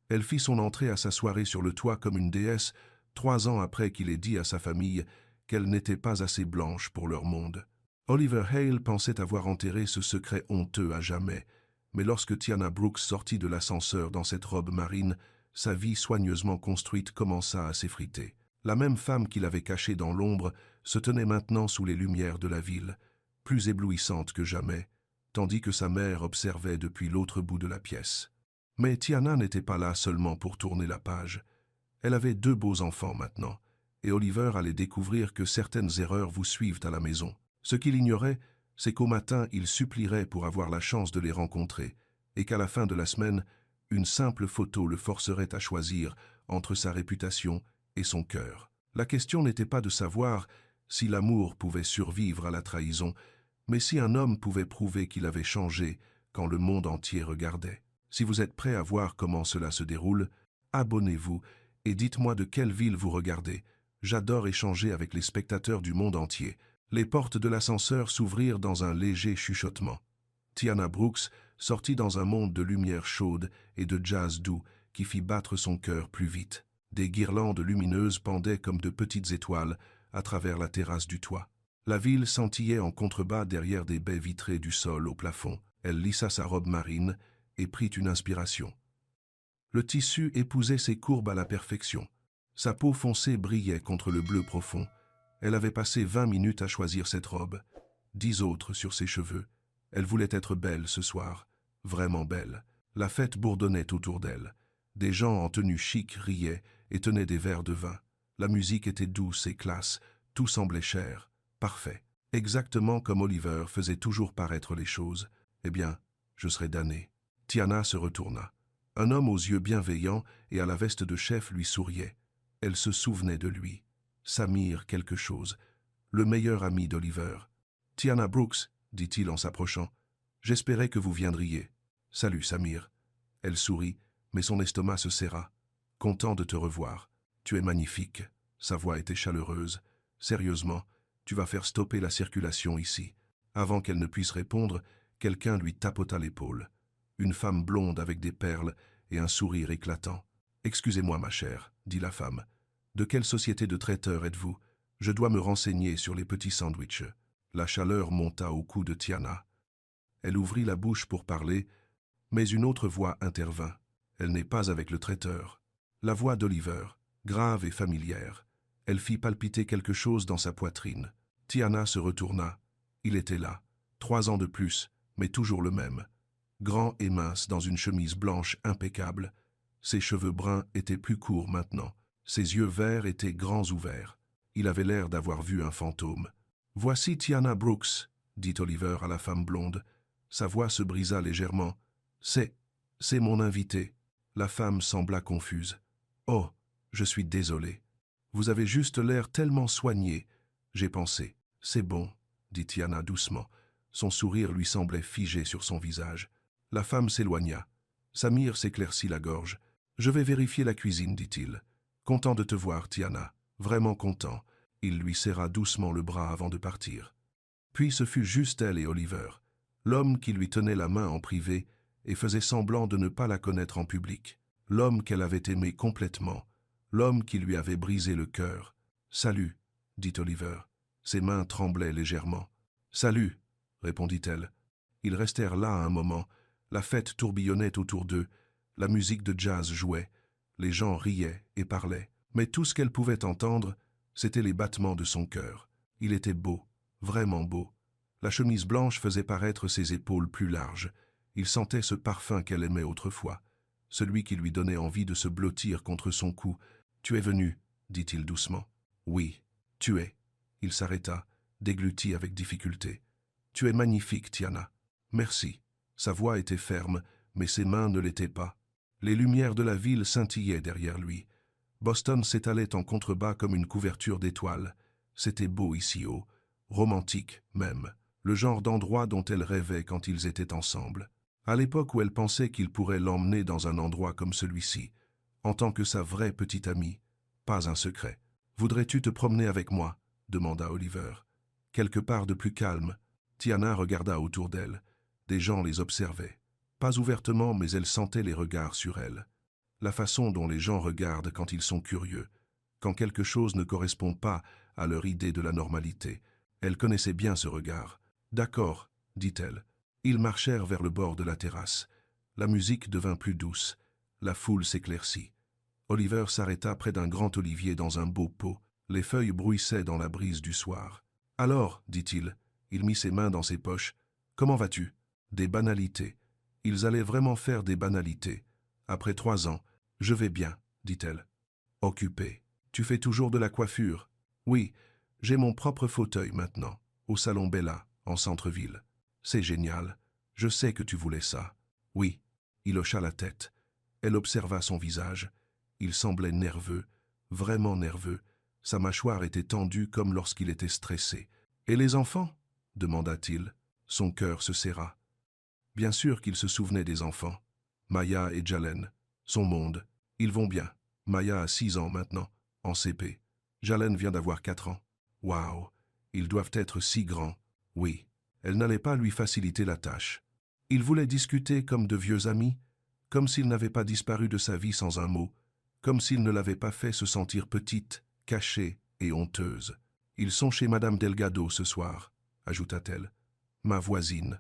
Elle fit son entrée à sa soirée sur le toit comme une déesse, 3 ans après qu'il ait dit à sa famille qu'elle n'était pas assez blanche pour leur monde. Oliver Hale pensait avoir enterré ce secret honteux à jamais, mais lorsque Tiana Brooks sortit de l'ascenseur dans cette robe marine, sa vie soigneusement construite commença à s'effriter. La même femme qui l'avait cachée dans l'ombre se tenait maintenant sous les lumières de la ville, plus éblouissante que jamais, tandis que sa mère observait depuis l'autre bout de la pièce. Mais Tiana n'était pas là seulement pour tourner la page. Elle avait 2 beaux enfants maintenant, et Oliver allait découvrir que certaines erreurs vous suivent à la maison. Ce qu'il ignorait, c'est qu'au matin, il supplierait pour avoir la chance de les rencontrer, et qu'à la fin de la semaine, une simple photo le forcerait à choisir entre sa réputation et son cœur. La question n'était pas de savoir si l'amour pouvait survivre à la trahison, mais si un homme pouvait prouver qu'il avait changé quand le monde entier regardait. Si vous êtes prêt à voir comment cela se déroule, abonnez-vous et dites-moi de quelle ville vous regardez. J'adore échanger avec les spectateurs du monde entier. Les portes de l'ascenseur s'ouvrirent dans un léger chuchotement. Tiana Brooks sortit dans un monde de lumière chaude et de jazz doux qui fit battre son cœur plus vite. Des guirlandes lumineuses pendaient comme de petites étoiles à travers la terrasse du toit. La ville scintillait en contrebas derrière des baies vitrées du sol au plafond. Elle lissa sa robe marine et prit une inspiration. Le tissu épousait ses courbes à la perfection. Sa peau foncée brillait contre le bleu profond. Elle avait passé 20 minutes à choisir cette robe, 10 autres sur ses cheveux. Elle voulait être belle ce soir, vraiment belle. La fête bourdonnait autour d'elle. Des gens en tenue chic riaient et tenaient des verres de vin. La musique était douce et classe, tout semblait cher, parfait. Exactement comme Oliver faisait toujours paraître les choses. Eh bien, je serais damné. Tiana se retourna. Un homme aux yeux bienveillants et à la veste de chef lui souriait. Elle se souvenait de lui. Samir quelque chose, le meilleur ami d'Oliver. « Tiana Brooks, dit-il en s'approchant, j'espérais que vous viendriez. Salut, Samir. » Elle sourit, mais son estomac se serra. « Content de te revoir. Tu es magnifique. » Sa voix était chaleureuse. « Sérieusement, tu vas faire stopper la circulation ici. » Avant qu'elle ne puisse répondre, quelqu'un lui tapota l'épaule. Une femme blonde avec des perles et un sourire éclatant. « Excusez-moi, ma chère, » dit la femme. « De quelle société de traiteurs êtes-vous? Je dois me renseigner sur les petits sandwichs. » La chaleur monta au cou de Tiana. Elle ouvrit la bouche pour parler, mais une autre voix intervint. « Elle n'est pas avec le traiteur. » La voix d'Oliver, grave et familière. Elle fit palpiter quelque chose dans sa poitrine. Tiana se retourna. Il était là. 3 ans de plus, mais toujours le même. Grand et mince dans une chemise blanche impeccable. Ses cheveux bruns étaient plus courts maintenant. Ses yeux verts étaient grands ouverts. Il avait l'air d'avoir vu un fantôme. « Voici Tiana Brooks, » dit Oliver à la femme blonde. Sa voix se brisa légèrement. « C'est mon invité. » La femme sembla confuse. « Oh, je suis désolé. Vous avez juste l'air tellement soigné. J'ai pensé. C'est bon, » dit Tiana doucement. Son sourire lui semblait figé sur son visage. La femme s'éloigna. Samir s'éclaircit la gorge. « Je vais vérifier la cuisine, dit-il. Content de te voir, Tiana. Vraiment content. » Il lui serra doucement le bras avant de partir. Puis ce fut juste elle et Oliver, l'homme qui lui tenait la main en privé et faisait semblant de ne pas la connaître en public, l'homme qu'elle avait aimé complètement, l'homme qui lui avait brisé le cœur. « Salut, » dit Oliver. Ses mains tremblaient légèrement. « Salut, » répondit-elle. Ils restèrent là un moment. La fête tourbillonnait autour d'eux. La musique de jazz jouait. Les gens riaient et parlaient. Mais tout ce qu'elle pouvait entendre, c'était les battements de son cœur. Il était beau, vraiment beau. La chemise blanche faisait paraître ses épaules plus larges. Il sentait ce parfum qu'elle aimait autrefois, celui qui lui donnait envie de se blottir contre son cou. « Tu es venu, » dit-il doucement. « Oui, tu es. » Il s'arrêta, dégluti avec difficulté. « Tu es magnifique, Tiana. »« Merci. » Sa voix était ferme, mais ses mains ne l'étaient pas. Les lumières de la ville scintillaient derrière lui. Boston s'étalait en contrebas comme une couverture d'étoiles. C'était beau ici haut, romantique même, le genre d'endroit dont elle rêvait quand ils étaient ensemble. À l'époque où elle pensait qu'il pourrait l'emmener dans un endroit comme celui-ci, en tant que sa vraie petite amie, pas un secret. « Voudrais-tu te promener avec moi ?» demanda Oliver. Quelque part de plus calme, Tiana regarda autour d'elle. Des gens les observaient. Pas ouvertement, mais elle sentait les regards sur elle. la façon dont les gens regardent quand ils sont curieux, quand quelque chose ne correspond pas à leur idée de la normalité. Elle connaissait bien ce regard. « D'accord, dit-elle. » Ils marchèrent vers le bord de la terrasse. La musique devint plus douce. La foule s'éclaircit. Oliver s'arrêta près d'un grand olivier dans un beau pot. Les feuilles bruissaient dans la brise du soir. « Alors, dit-il, il mit ses mains dans ses poches. « Comment vas-tu » ?»« Des banalités. » Ils allaient vraiment faire des banalités. Après 3 ans, « Je vais bien, dit-elle. »« Occupé. Tu fais toujours de la coiffure ?»« Oui, j'ai mon propre fauteuil maintenant, au salon Bella, en centre-ville. C'est génial. Je sais que tu voulais ça. »« Oui. » Il hocha la tête. Elle observa son visage. Il semblait nerveux, vraiment nerveux. Sa mâchoire était tendue comme lorsqu'il était stressé. « Et les enfants ?» demanda-t-il. Son cœur se serra. Bien sûr qu'il se souvenait des enfants. Maya et Jalen, son monde. Ils vont bien. Maya a 6 ans maintenant, en CP. Jalen vient d'avoir 4 ans. Waouh, ils doivent être si grands. Oui, elle n'allait pas lui faciliter la tâche. Ils voulaient discuter comme de vieux amis, comme s'ils n'avaient pas disparu de sa vie sans un mot, comme s'ils ne l'avaient pas fait se sentir petite, cachée et honteuse. Ils sont chez Madame Delgado ce soir, ajouta-t-elle. Ma voisine.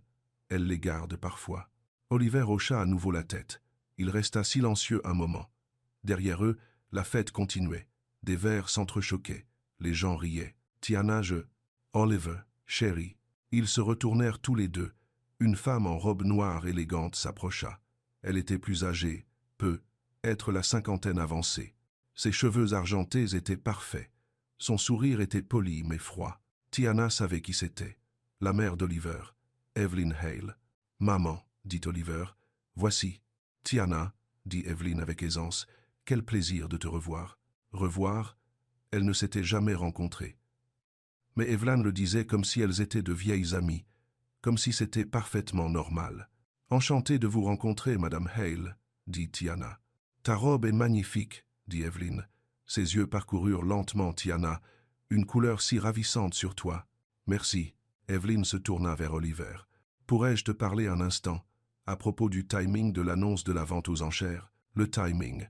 Elle les garde parfois. Oliver hocha à nouveau la tête. Il resta silencieux un moment. Derrière eux, la fête continuait. Des verres s'entrechoquaient. Les gens riaient. Tiana, Oliver, chérie. Ils se retournèrent tous les deux. Une femme en robe noire élégante s'approcha. Elle était plus âgée, être la cinquantaine avancée. Ses cheveux argentés étaient parfaits. Son sourire était poli mais froid. Tiana savait qui c'était. La mère d'Oliver, Evelyn Hale. « Maman, dit Oliver. « Voici. »« Tiana, dit Evelyn avec aisance, quel plaisir de te revoir. » Revoir, elles ne s'étaient jamais rencontrées. Mais Evelyn le disait comme si elles étaient de vieilles amies, comme si c'était parfaitement normal. « Enchantée de vous rencontrer, Madame Hale, dit Tiana. « Ta robe est magnifique, dit Evelyn. Ses yeux parcoururent lentement Tiana, une couleur si ravissante sur toi. Merci. » Evelyn se tourna vers Oliver. « Pourrais-je te parler un instant, à propos du timing de l'annonce de la vente aux enchères ?» Le timing.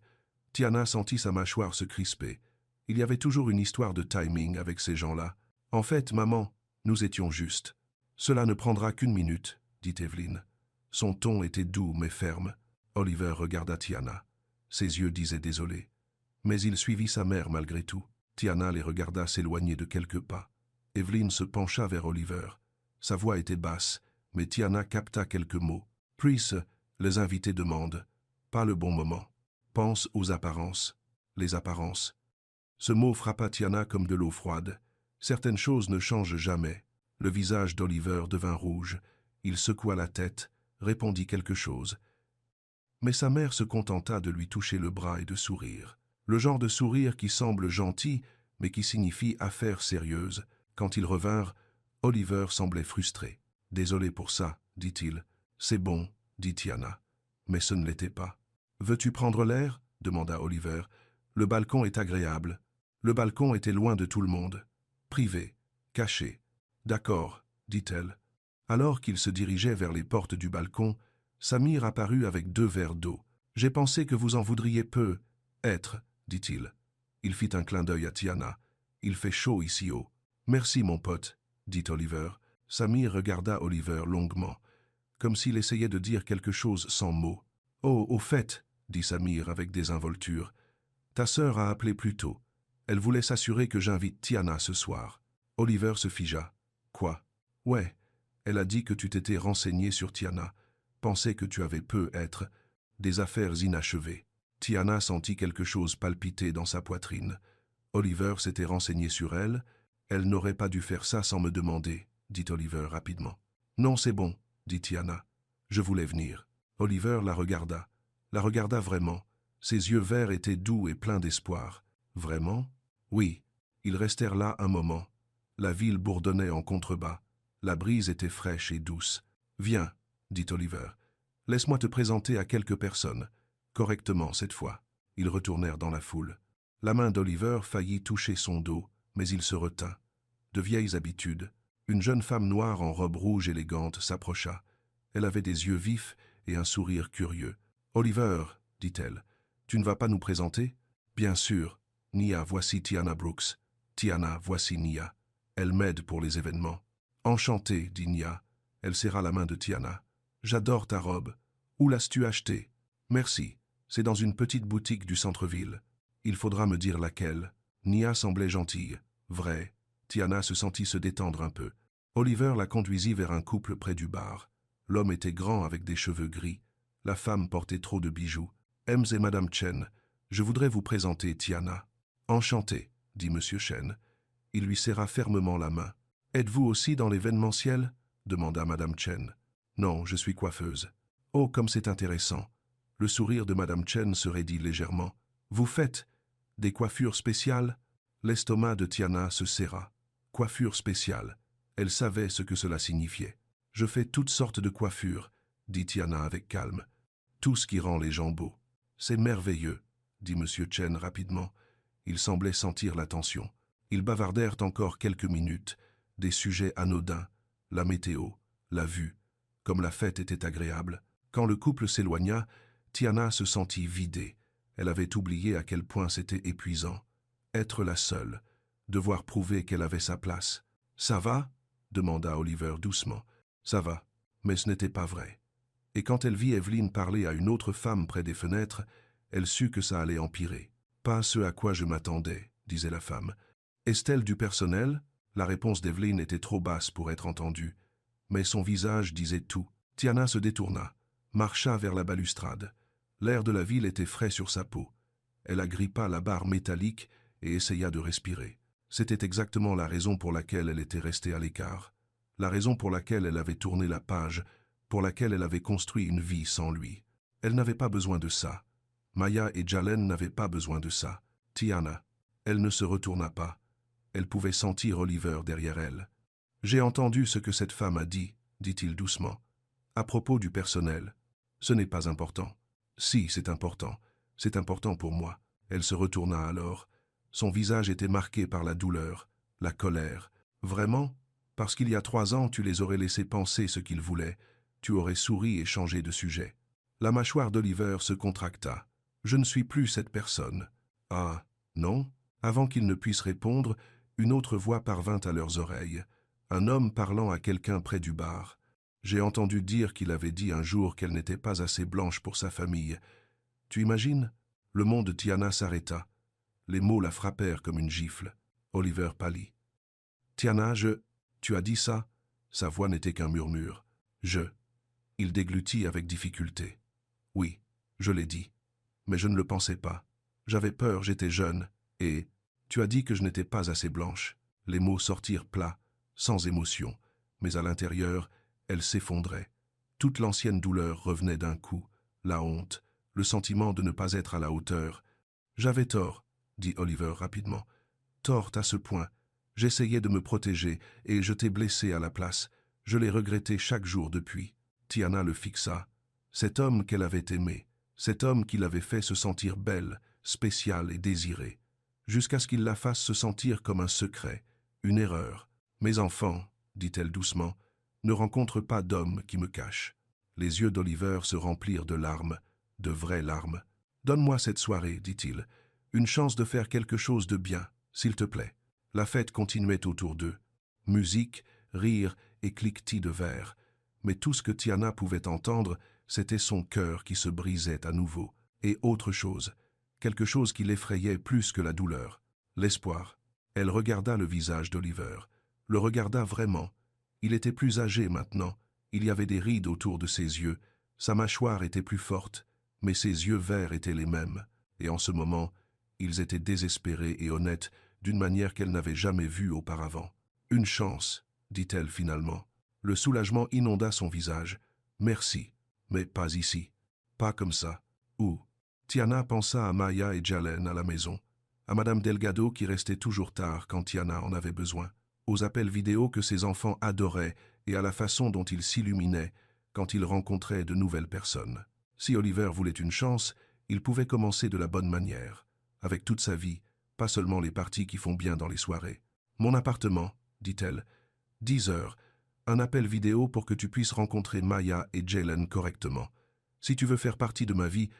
Tiana sentit sa mâchoire se crisper. Il y avait toujours une histoire de timing avec ces gens-là. « En fait, maman, nous étions justes. »« Cela ne prendra qu'1 minute, dit Evelyn. Son ton était doux mais ferme. Oliver regarda Tiana. Ses yeux disaient désolé. Mais il suivit sa mère malgré tout. Tiana les regarda s'éloigner de quelques pas. Evelyn se pencha vers Oliver. Sa voix était basse, mais Tiana capta quelques mots. « Puis, les invités demandent. Pas le bon moment. Pense aux apparences. Les apparences. » Ce mot frappa Tiana comme de l'eau froide. Certaines choses ne changent jamais. Le visage d'Oliver devint rouge. Il secoua la tête, répondit quelque chose. Mais sa mère se contenta de lui toucher le bras et de sourire. Le genre de sourire qui semble gentil, mais qui signifie affaire sérieuse. Quand ils revinrent, Oliver semblait frustré. « Désolé pour ça, dit-il. C'est bon, dit Tiana. Mais ce ne l'était pas. « Veux-tu prendre l'air » demanda Oliver. « Le balcon est agréable. » Le balcon était loin de tout le monde. Privé, caché. « D'accord, dit-elle. » Alors qu'il se dirigeait vers les portes du balcon, Samir apparut avec 2 verres d'eau. « J'ai pensé que vous en voudriez peu. Être, dit-il. Il fit un clin d'œil à Tiana. « Il fait chaud ici haut. »« Merci, mon pote, dit Oliver. » Samir regarda Oliver longuement, comme s'il essayait de dire quelque chose sans mots. « Oh, au fait, dit Samir avec désinvolture, ta sœur a appelé plus tôt. Elle voulait s'assurer que j'invite Tiana ce soir. » Oliver se figea. « Quoi ? » ?»« Ouais, elle a dit que tu t'étais renseigné sur Tiana, pensait que tu avais des affaires inachevées. » Tiana sentit quelque chose palpiter dans sa poitrine. Oliver s'était renseigné sur elle. « Elle n'aurait pas dû faire ça sans me demander, » dit Oliver rapidement. « Non, c'est bon, dit Tiana. Je voulais venir. » Oliver la regarda vraiment. Ses yeux verts étaient doux et pleins d'espoir. « Vraiment ?» ?»« Oui. » Ils restèrent là un moment. La ville bourdonnait en contrebas. La brise était fraîche et douce. « Viens, dit Oliver. Laisse-moi te présenter à quelques personnes. Correctement cette fois. » Ils retournèrent dans la foule. La main d'Oliver faillit toucher son dos, mais il se retint. De vieilles habitudes. Une jeune femme noire en robe rouge élégante s'approcha. Elle avait des yeux vifs et un sourire curieux. « Oliver, dit-elle, Tu ne vas pas nous présenter? Bien sûr. Nia, voici Tiana Brooks. Tiana, voici Nia. Elle m'aide pour les événements. Enchantée, dit Nia. Elle serra la main de Tiana. J'adore ta robe. Où l'as-tu achetée? Merci. C'est dans une petite boutique du centre-ville. Il faudra me dire laquelle. Nia semblait gentille. Vrai. Tiana se sentit se détendre un peu. Oliver la conduisit vers un couple près du bar. L'homme était grand avec des cheveux gris. La femme portait trop de bijoux. Ems et Madame Chen, je voudrais vous présenter Tiana. Enchanté, dit M. Chen. Il lui serra fermement la main. Êtes-vous aussi dans l'événementiel? Demanda Madame Chen. Non, je suis coiffeuse. Oh, comme c'est intéressant. Le sourire de Madame Chen se raidit légèrement. Vous faites des coiffures spéciales? L'estomac de Tiana se serra. Coiffure spéciale. Elle savait ce que cela signifiait. Je fais toutes sortes de coiffures, dit Tiana avec calme. Tout ce qui rend les gens beaux. C'est merveilleux, dit M. Chen rapidement. Il semblait sentir la tension. Ils bavardèrent encore quelques minutes, des sujets anodins, la météo, la vue. Comme la fête était agréable, quand le couple s'éloigna, Tiana se sentit vidée. Elle avait oublié à quel point c'était épuisant. Être la seule, devoir prouver qu'elle avait sa place. « Ça va ?» demanda Oliver doucement. « Ça va, mais ce n'était pas vrai. » Et quand elle vit Evelyne parler à une autre femme près des fenêtres, elle sut que ça allait empirer. « Pas ce à quoi je m'attendais, » disait la femme. « Est-elle du personnel ?» La réponse d'Evelyne était trop basse pour être entendue. Mais son visage disait tout. Tiana se détourna, marcha vers la balustrade. L'air de la ville était frais sur sa peau. Elle agrippa la barre métallique et essaya de respirer. C'était exactement la raison pour laquelle elle était restée à l'écart. La raison pour laquelle elle avait tourné la page, pour laquelle elle avait construit une vie sans lui. Elle n'avait pas besoin de ça. Maya et Jalen n'avaient pas besoin de ça. Tiana, elle ne se retourna pas. Elle pouvait sentir Oliver derrière elle. « J'ai entendu ce que cette femme a dit, » dit-il doucement. « À propos du personnel. Ce n'est pas important. »« Si, c'est important. C'est important pour moi. » Elle se retourna alors. Son visage était marqué par la douleur, la colère. « Vraiment? Parce qu'il y a 3 ans, tu les aurais laissés penser ce qu'ils voulaient. Tu aurais souri et changé de sujet. » La mâchoire d'Oliver se contracta. « Je ne suis plus cette personne. »« Ah, non ?» Avant qu'il ne puisse répondre, une autre voix parvint à leurs oreilles. Un homme parlant à quelqu'un près du bar. J'ai entendu dire qu'il avait dit un jour qu'elle n'était pas assez blanche pour sa famille. Tu imagines? Le monde de Tiana s'arrêta. Les mots la frappèrent comme une gifle. Oliver pâlit. Tiana, tu as dit ça? Sa voix n'était qu'un murmure. Il déglutit avec difficulté. Oui, je l'ai dit. Mais je ne le pensais pas. J'avais peur, j'étais jeune. Et tu as dit que je n'étais pas assez blanche. Les mots sortirent plats, sans émotion. Mais à l'intérieur, elle s'effondrait. Toute l'ancienne douleur revenait d'un coup. La honte, le sentiment de ne pas être à la hauteur. J'avais tort, dit Oliver rapidement. Tort à ce point. J'essayais de me protéger et je t'ai blessé à la place. Je l'ai regretté chaque jour depuis. Tiana le fixa. Cet homme qu'elle avait aimé, cet homme qui l'avait fait se sentir belle, spéciale et désirée, jusqu'à ce qu'il la fasse se sentir comme un secret, une erreur. Mes enfants, dit-elle doucement, ne rencontrent pas d'homme qui me cache. Les yeux d'Oliver se remplirent de larmes, de vraies larmes. Donne-moi cette soirée, dit-il, une chance de faire quelque chose de bien, s'il te plaît. La fête continuait autour d'eux. Musique, rire et cliquetis de verre. Mais tout ce que Tiana pouvait entendre, c'était son cœur qui se brisait à nouveau. Et autre chose, quelque chose qui l'effrayait plus que la douleur, l'espoir. Elle regarda le visage d'Oliver, le regarda vraiment. Il était plus âgé maintenant, il y avait des rides autour de ses yeux, sa mâchoire était plus forte, mais ses yeux verts étaient les mêmes. Et en ce moment, ils étaient désespérés et honnêtes d'une manière qu'elle n'avait jamais vue auparavant. « Une chance, dit-elle finalement. Le soulagement inonda son visage. « Merci, mais pas ici. Pas comme ça. Où ?» Tiana pensa à Maya et Jalen à la maison, à Madame Delgado qui restait toujours tard quand Tiana en avait besoin, aux appels vidéo que ses enfants adoraient et à la façon dont ils s'illuminaient quand ils rencontraient de nouvelles personnes. Si Oliver voulait une chance, il pouvait commencer de la bonne manière, avec toute sa vie, pas seulement les parties qui font bien dans les soirées. « Mon appartement, » dit-elle. 10 heures. Un appel vidéo pour que tu puisses rencontrer Maya et Jalen correctement. Si tu veux faire partie de ma vie,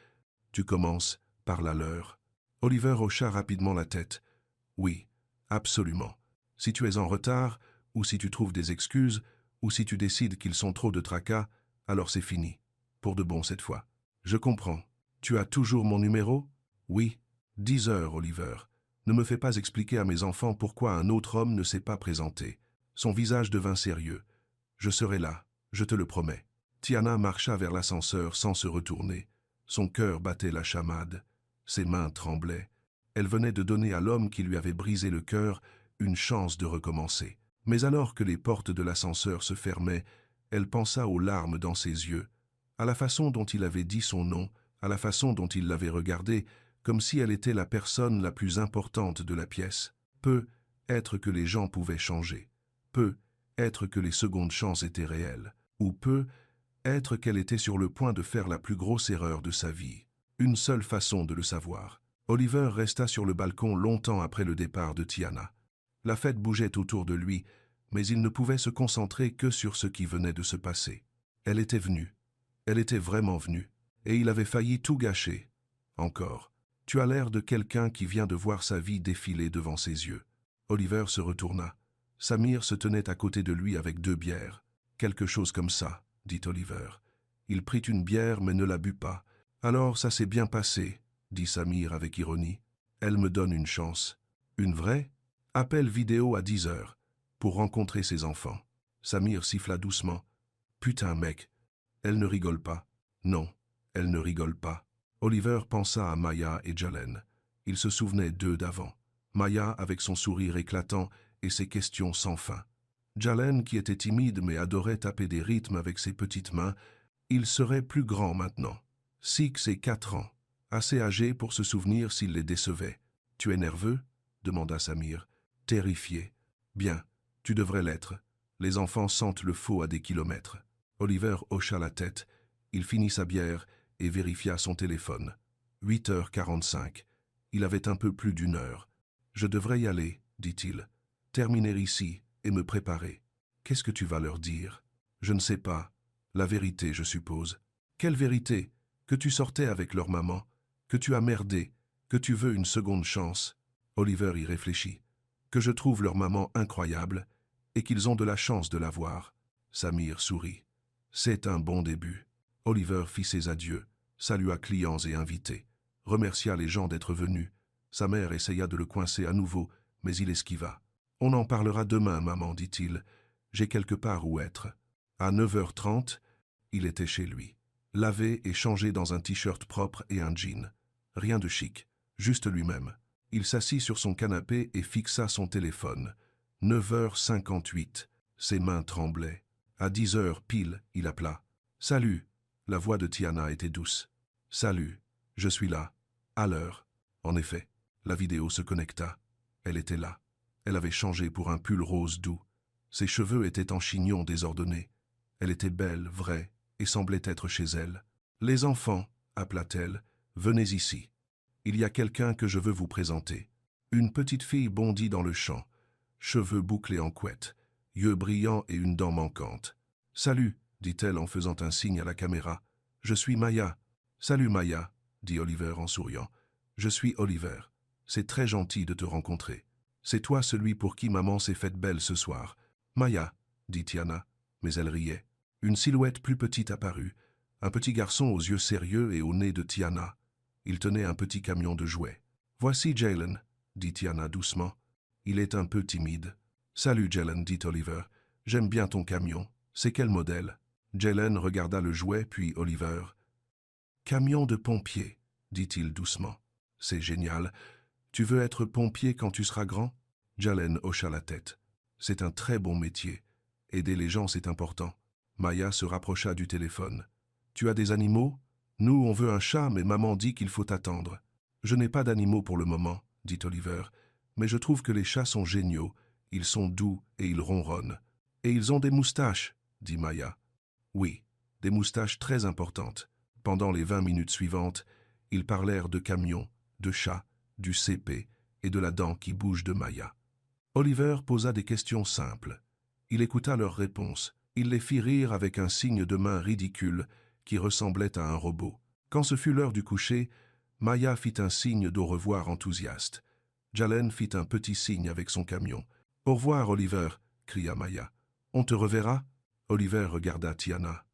tu commences parle à l'heure. Oliver hocha rapidement la tête. Oui, absolument. Si tu es en retard, ou si tu trouves des excuses, ou si tu décides qu'ils sont trop de tracas, alors c'est fini. Pour de bon cette fois. Je comprends. Tu as toujours mon numéro? Oui. 10 heures, Oliver. Ne me fais pas expliquer à mes enfants pourquoi un autre homme ne s'est pas présenté. Son visage devint sérieux. Je serai là, je te le promets. Tiana marcha vers l'ascenseur sans se retourner. Son cœur battait la chamade. Ses mains tremblaient. Elle venait de donner à l'homme qui lui avait brisé le cœur une chance de recommencer. Mais alors que les portes de l'ascenseur se fermaient, elle pensa aux larmes dans ses yeux, à la façon dont il avait dit son nom, à la façon dont il l'avait regardée, comme si elle était la personne la plus importante de la pièce. Peut être que les gens pouvaient changer. Peut être que les secondes chances étaient réelles. Ou peut être qu'elle était sur le point de faire la plus grosse erreur de sa vie. Une seule façon de le savoir. Oliver resta sur le balcon longtemps après le départ de Tiana. La fête bougeait autour de lui, mais il ne pouvait se concentrer que sur ce qui venait de se passer. Elle était venue. Elle était vraiment venue. Et il avait failli tout gâcher. Encore. Tu as l'air de quelqu'un qui vient de voir sa vie défiler devant ses yeux. Oliver se retourna. Samir se tenait à côté de lui avec 2 bières. Quelque chose comme ça, dit Oliver. Il prit une bière mais ne la but pas. Alors ça s'est bien passé, dit Samir avec ironie. Elle me donne une chance. Une vraie? Appel vidéo à 10 heures. Pour rencontrer ses enfants. Samir siffla doucement. Putain mec. Elle ne rigole pas. Non, elle ne rigole pas. Oliver pensa à Maya et Jalen. Il se souvenait d'eux d'avant. Maya avec son sourire éclatant et ses questions sans fin. Jalen qui était timide mais adorait taper des rythmes avec ses petites mains. Il serait plus grand maintenant. 6 et 4 ans. Assez âgé pour se souvenir s'il les décevait. Tu es nerveux? Demanda Samir. Terrifié. Bien, tu devrais l'être. Les enfants sentent le faux à des kilomètres. Oliver hocha la tête. Il finit sa bière et vérifia son téléphone. 8h45. Il avait un peu plus d'1 heure. Je devrais y aller, dit-il. Terminer ici et me préparer. Qu'est-ce que tu vas leur dire? Je ne sais pas. La vérité, je suppose. Quelle vérité? Que tu sortais avec leur maman, que tu as merdé, que tu veux une seconde chance. Oliver y réfléchit. Que je trouve leur maman incroyable et qu'ils ont de la chance de la voir. Samir sourit. C'est un bon début. Oliver fit ses adieux, salua clients et invités, remercia les gens d'être venus. Sa mère essaya de le coincer à nouveau, mais il esquiva. On en parlera demain, maman, dit-il. J'ai quelque part où être. À 9h30, il était chez lui. Lavé et changé dans un t-shirt propre et un jean. Rien de chic, juste lui-même. Il s'assit sur son canapé et fixa son téléphone. 9h58. Ses mains tremblaient. À 10h pile, il appela. « Salut !» La voix de Tiana était douce. « Salut, je suis là. À l'heure. » En effet, la vidéo se connecta. Elle était là. Elle avait changé pour un pull rose doux. Ses cheveux étaient en chignon désordonné. Elle était belle, vraie, et semblait être chez elle. « Les enfants, appela-t-elle, venez ici. Il y a quelqu'un que je veux vous présenter. » Une petite fille bondit dans le champ, cheveux bouclés en couette, yeux brillants et une dent manquante. « Salut, dit-elle en faisant un signe à la caméra. « Je suis Maya. »« Salut Maya, dit Oliver en souriant. « Je suis Oliver. C'est très gentil de te rencontrer. C'est toi celui pour qui maman s'est faite belle ce soir. »« Maya, dit Tiana, mais elle riait. Une silhouette plus petite apparut, un petit garçon aux yeux sérieux et au nez de Tiana. Il tenait un petit camion de jouets. « Voici Jalen, dit Tiana doucement. Il est un peu timide. »« Salut Jalen, dit Oliver. J'aime bien ton camion. C'est quel modèle ?» Jalen regarda le jouet, puis Oliver. « Camion de pompier, dit-il doucement. C'est génial. Tu veux être pompier quand tu seras grand ?» Jalen hocha la tête. « C'est un très bon métier. Aider les gens, c'est important. » Maya se rapprocha du téléphone. « Tu as des animaux ? Nous, on veut un chat, mais maman dit qu'il faut attendre. »« Je n'ai pas d'animaux pour le moment, dit Oliver, mais je trouve que les chats sont géniaux. Ils sont doux et ils ronronnent. Et ils ont des moustaches, dit Maya. Oui, des moustaches très importantes. Pendant les 20 minutes suivantes, ils parlèrent de camions, de chats, du CP et de la dent qui bouge de Maya. Oliver posa des questions simples. Il écouta leurs réponses. Il les fit rire avec un signe de main ridicule qui ressemblait à un robot. Quand ce fut l'heure du coucher, Maya fit un signe d'au revoir enthousiaste. Jalen fit un petit signe avec son camion. « Au revoir, Oliver » cria Maya. « On te reverra » Oliver regarda Tiana.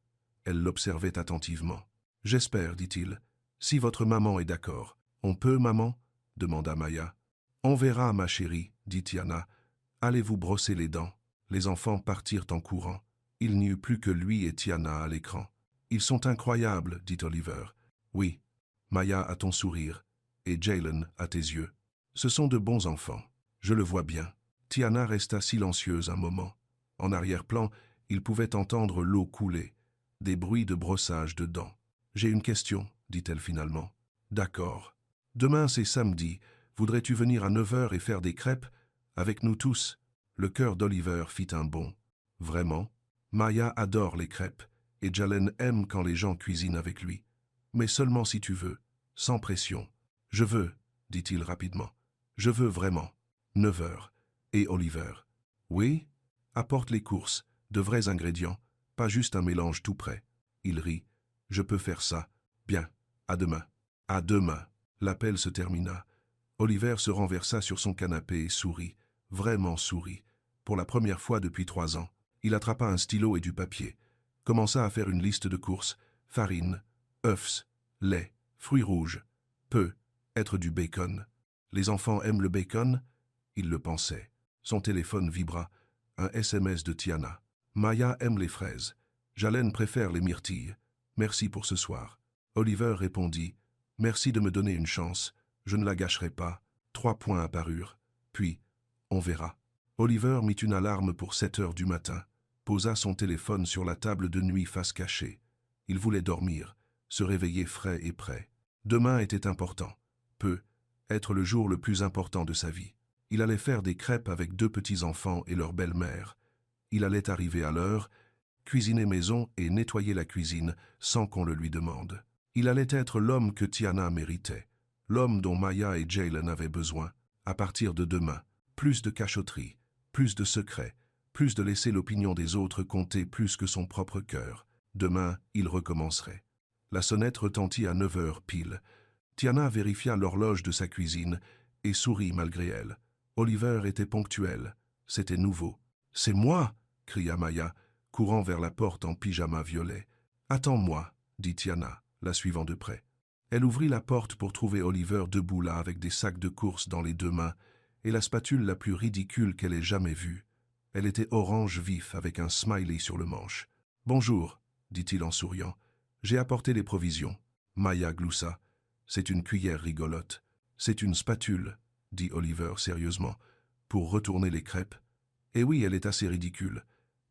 Elle l'observait attentivement. « J'espère, dit-il. Si votre maman est d'accord. »« On peut, maman » demanda Maya. « On verra, ma chérie, dit Tiana. Allez vous brosser les dents. » Les enfants partirent en courant. Il n'y eut plus que lui et Tiana à l'écran. « Ils sont incroyables, dit Oliver. Oui. Maya a ton sourire, et Jalen a tes yeux. Ce sont de bons enfants. Je le vois bien. » Tiana resta silencieuse un moment. En arrière-plan, il pouvait entendre l'eau couler, des bruits de brossage de dents. « J'ai une question, dit-elle finalement. « D'accord. Demain, c'est samedi. Voudrais-tu venir à 9h et faire des crêpes avec nous tous ?» Le cœur d'Oliver fit un bond. « Vraiment ? Maya adore les crêpes, et Jalen aime quand les gens cuisinent avec lui. Mais seulement si tu veux, sans pression. »« Je veux, dit-il rapidement. Je veux vraiment. 9h. Et Oliver. Oui ? Apporte les courses, de vrais ingrédients, pas juste un mélange tout prêt. Il rit. Je peux faire ça. Bien. À demain. À demain. L'appel se termina. Oliver se renversa sur son canapé et sourit. Vraiment sourit. Pour la première fois depuis 3 ans. Il attrapa un stylo et du papier. Commença à faire une liste de courses. Farine, œufs, lait, fruits rouges. Peut être du bacon. Les enfants aiment le bacon ? Il le pensait. Son téléphone vibra. Un SMS de Tiana. Maya aime les fraises. Jalen préfère les myrtilles. Merci pour ce soir. Oliver répondit. Merci de me donner une chance. Je ne la gâcherai pas. 3 points apparurent. Puis, on verra. Oliver mit une alarme pour 7h du matin. Posa son téléphone sur la table de nuit face cachée. Il voulait dormir, se réveiller frais et prêt. Demain était important. Peut être le jour le plus important de sa vie. Il allait faire des crêpes avec 2 petits-enfants et leur belle-mère. Il allait arriver à l'heure, cuisiner maison et nettoyer la cuisine sans qu'on le lui demande. Il allait être l'homme que Tiana méritait, l'homme dont Maya et Jalen avaient besoin. À partir de demain, plus de cachotterie, plus de secrets, plus de laisser l'opinion des autres compter plus que son propre cœur. Demain, il recommencerait. La sonnette retentit à 9h pile. Tiana vérifia l'horloge de sa cuisine et sourit malgré elle. Oliver était ponctuel. C'était nouveau. « C'est moi !» cria Maya, courant vers la porte en pyjama violet. « Attends-moi » dit Tiana, la suivant de près. Elle ouvrit la porte pour trouver Oliver debout là avec des sacs de courses dans les 2 mains et la spatule la plus ridicule qu'elle ait jamais vue. Elle était orange vif avec un smiley sur le manche. « Bonjour » dit-il en souriant. « J'ai apporté les provisions. » Maya gloussa. « C'est une cuillère rigolote. »« C'est une spatule » dit Oliver sérieusement, « pour retourner les crêpes. »« Et oui, elle est assez ridicule.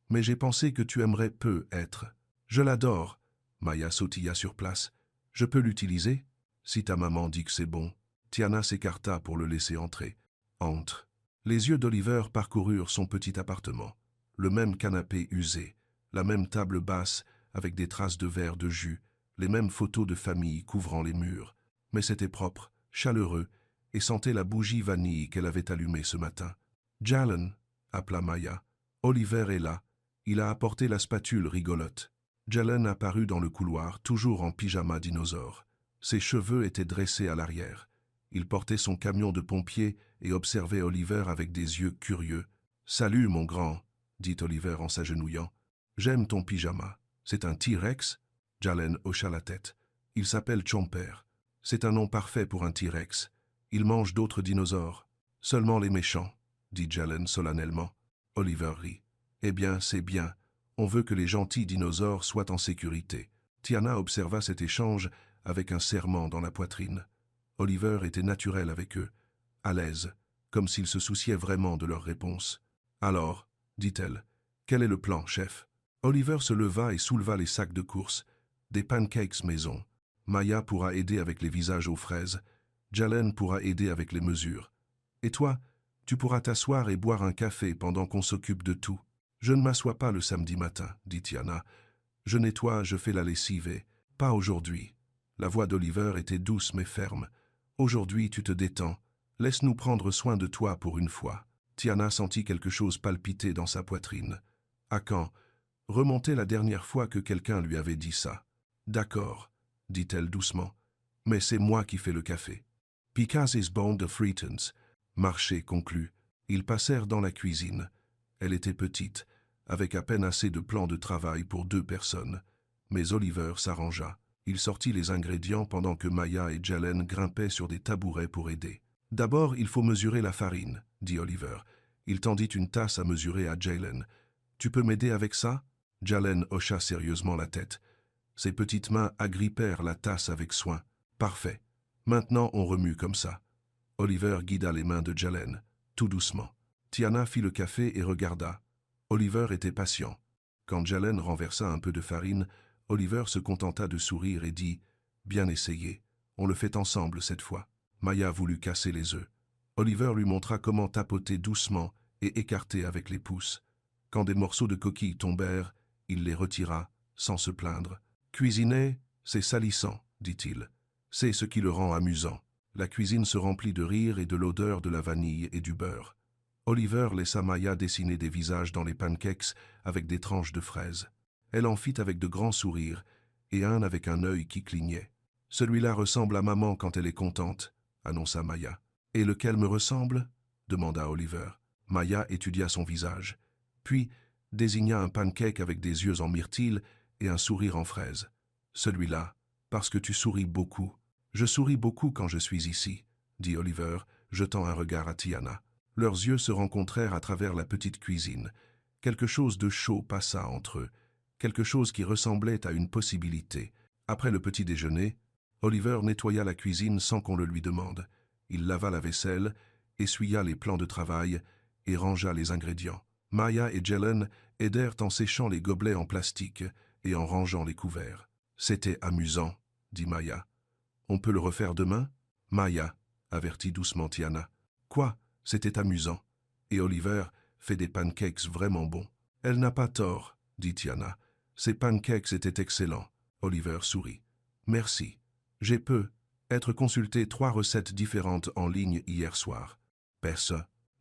Mais j'ai pensé que tu aimerais peu être. »« Je l'adore. » Maya sautilla sur place. « Je peux l'utiliser ?»« Si ta maman dit que c'est bon. » Tiana s'écarta pour le laisser entrer. « Entre. » Les yeux d'Oliver parcoururent son petit appartement. Le même canapé usé, la même table basse avec des traces de verre de jus, les mêmes photos de famille couvrant les murs. Mais c'était propre, chaleureux, et sentait la bougie vanille qu'elle avait allumée ce matin. « Jalen » appela Maya. « Oliver est là. Il a apporté la spatule rigolote. » Jalen apparut dans le couloir, toujours en pyjama dinosaure. Ses cheveux étaient dressés à l'arrière. Il portait son camion de pompier et observait Oliver avec des yeux curieux. « Salut, mon grand » dit Oliver en s'agenouillant. « J'aime ton pyjama. C'est un T-Rex » Jalen hocha la tête. « Il s'appelle Chomper. C'est un nom parfait pour un T-Rex. Il mange d'autres dinosaures. Seulement les méchants, dit Jalen solennellement. Oliver rit. Eh bien, c'est bien. On veut que les gentils dinosaures soient en sécurité. Tiana observa cet échange avec un serrement dans la poitrine. Oliver était naturel avec eux, à l'aise, comme s'il se souciait vraiment de leur réponse. Alors, dit-elle, quel est le plan, chef? Oliver se leva et souleva les sacs de course. Des pancakes maison. Maya pourra aider avec les visages aux fraises. Jalen pourra aider avec les mesures. Et toi, tu pourras t'asseoir et boire un café pendant qu'on s'occupe de tout. Je ne m'assois pas le samedi matin, dit Tiana. Je nettoie, je fais la lessive et... Pas aujourd'hui. La voix d'Oliver était douce mais ferme. Aujourd'hui, tu te détends. Laisse-nous prendre soin de toi pour une fois. Tiana sentit quelque chose palpiter dans sa poitrine. À quand? Remontait la dernière fois que quelqu'un lui avait dit ça. D'accord, dit-elle doucement. Mais c'est moi qui fais le café. Because is bond of returns. Marché conclu. Ils passèrent dans la cuisine. Elle était petite, avec à peine assez de plans de travail pour 2 personnes. Mais Oliver s'arrangea. Il sortit les ingrédients pendant que Maya et Jalen grimpaient sur des tabourets pour aider. « D'abord, il faut mesurer la farine, » dit Oliver. Il tendit une tasse à mesurer à Jalen. « Tu peux m'aider avec ça ?» Jalen hocha sérieusement la tête. Ses petites mains agrippèrent la tasse avec soin. « Parfait. Maintenant, on remue comme ça. » Oliver guida les mains de Jalen, tout doucement. Tiana fit le café et regarda. Oliver était patient. Quand Jalen renversa un peu de farine, Oliver se contenta de sourire et dit « Bien essayé. On le fait ensemble cette fois. » Maya voulut casser les œufs. Oliver lui montra comment tapoter doucement et écarter avec les pouces. Quand des morceaux de coquille tombèrent, il les retira, sans se plaindre. « Cuisiner, c'est salissant, dit-il. C'est ce qui le rend amusant. » La cuisine se remplit de rire et de l'odeur de la vanille et du beurre. Oliver laissa Maya dessiner des visages dans les pancakes avec des tranches de fraises. Elle en fit avec de grands sourires, et un avec un œil qui clignait. « Celui-là ressemble à maman quand elle est contente, » annonça Maya. « Et lequel me ressemble » demanda Oliver. Maya étudia son visage, puis désigna un pancake avec des yeux en myrtille et un sourire en fraise. « Celui-là, parce que tu souris beaucoup. »« Je souris beaucoup quand je suis ici, » dit Oliver, jetant un regard à Tiana. Leurs yeux se rencontrèrent à travers la petite cuisine. Quelque chose de chaud passa entre eux, quelque chose qui ressemblait à une possibilité. Après le petit déjeuner, Oliver nettoya la cuisine sans qu'on le lui demande. Il lava la vaisselle, essuya les plans de travail et rangea les ingrédients. Maya et Jalen aidèrent en séchant les gobelets en plastique et en rangeant les couverts. « C'était amusant, » dit Maya. « On peut le refaire demain ?» Maya, avertit doucement Tiana. « Quoi ? C'était amusant. Et Oliver fait des pancakes vraiment bons. »« Elle n'a pas tort, » dit Tiana. « Ces pancakes étaient excellents. » Oliver sourit. « Merci. J'ai être consulté 3 recettes différentes en ligne hier soir. »« Perce.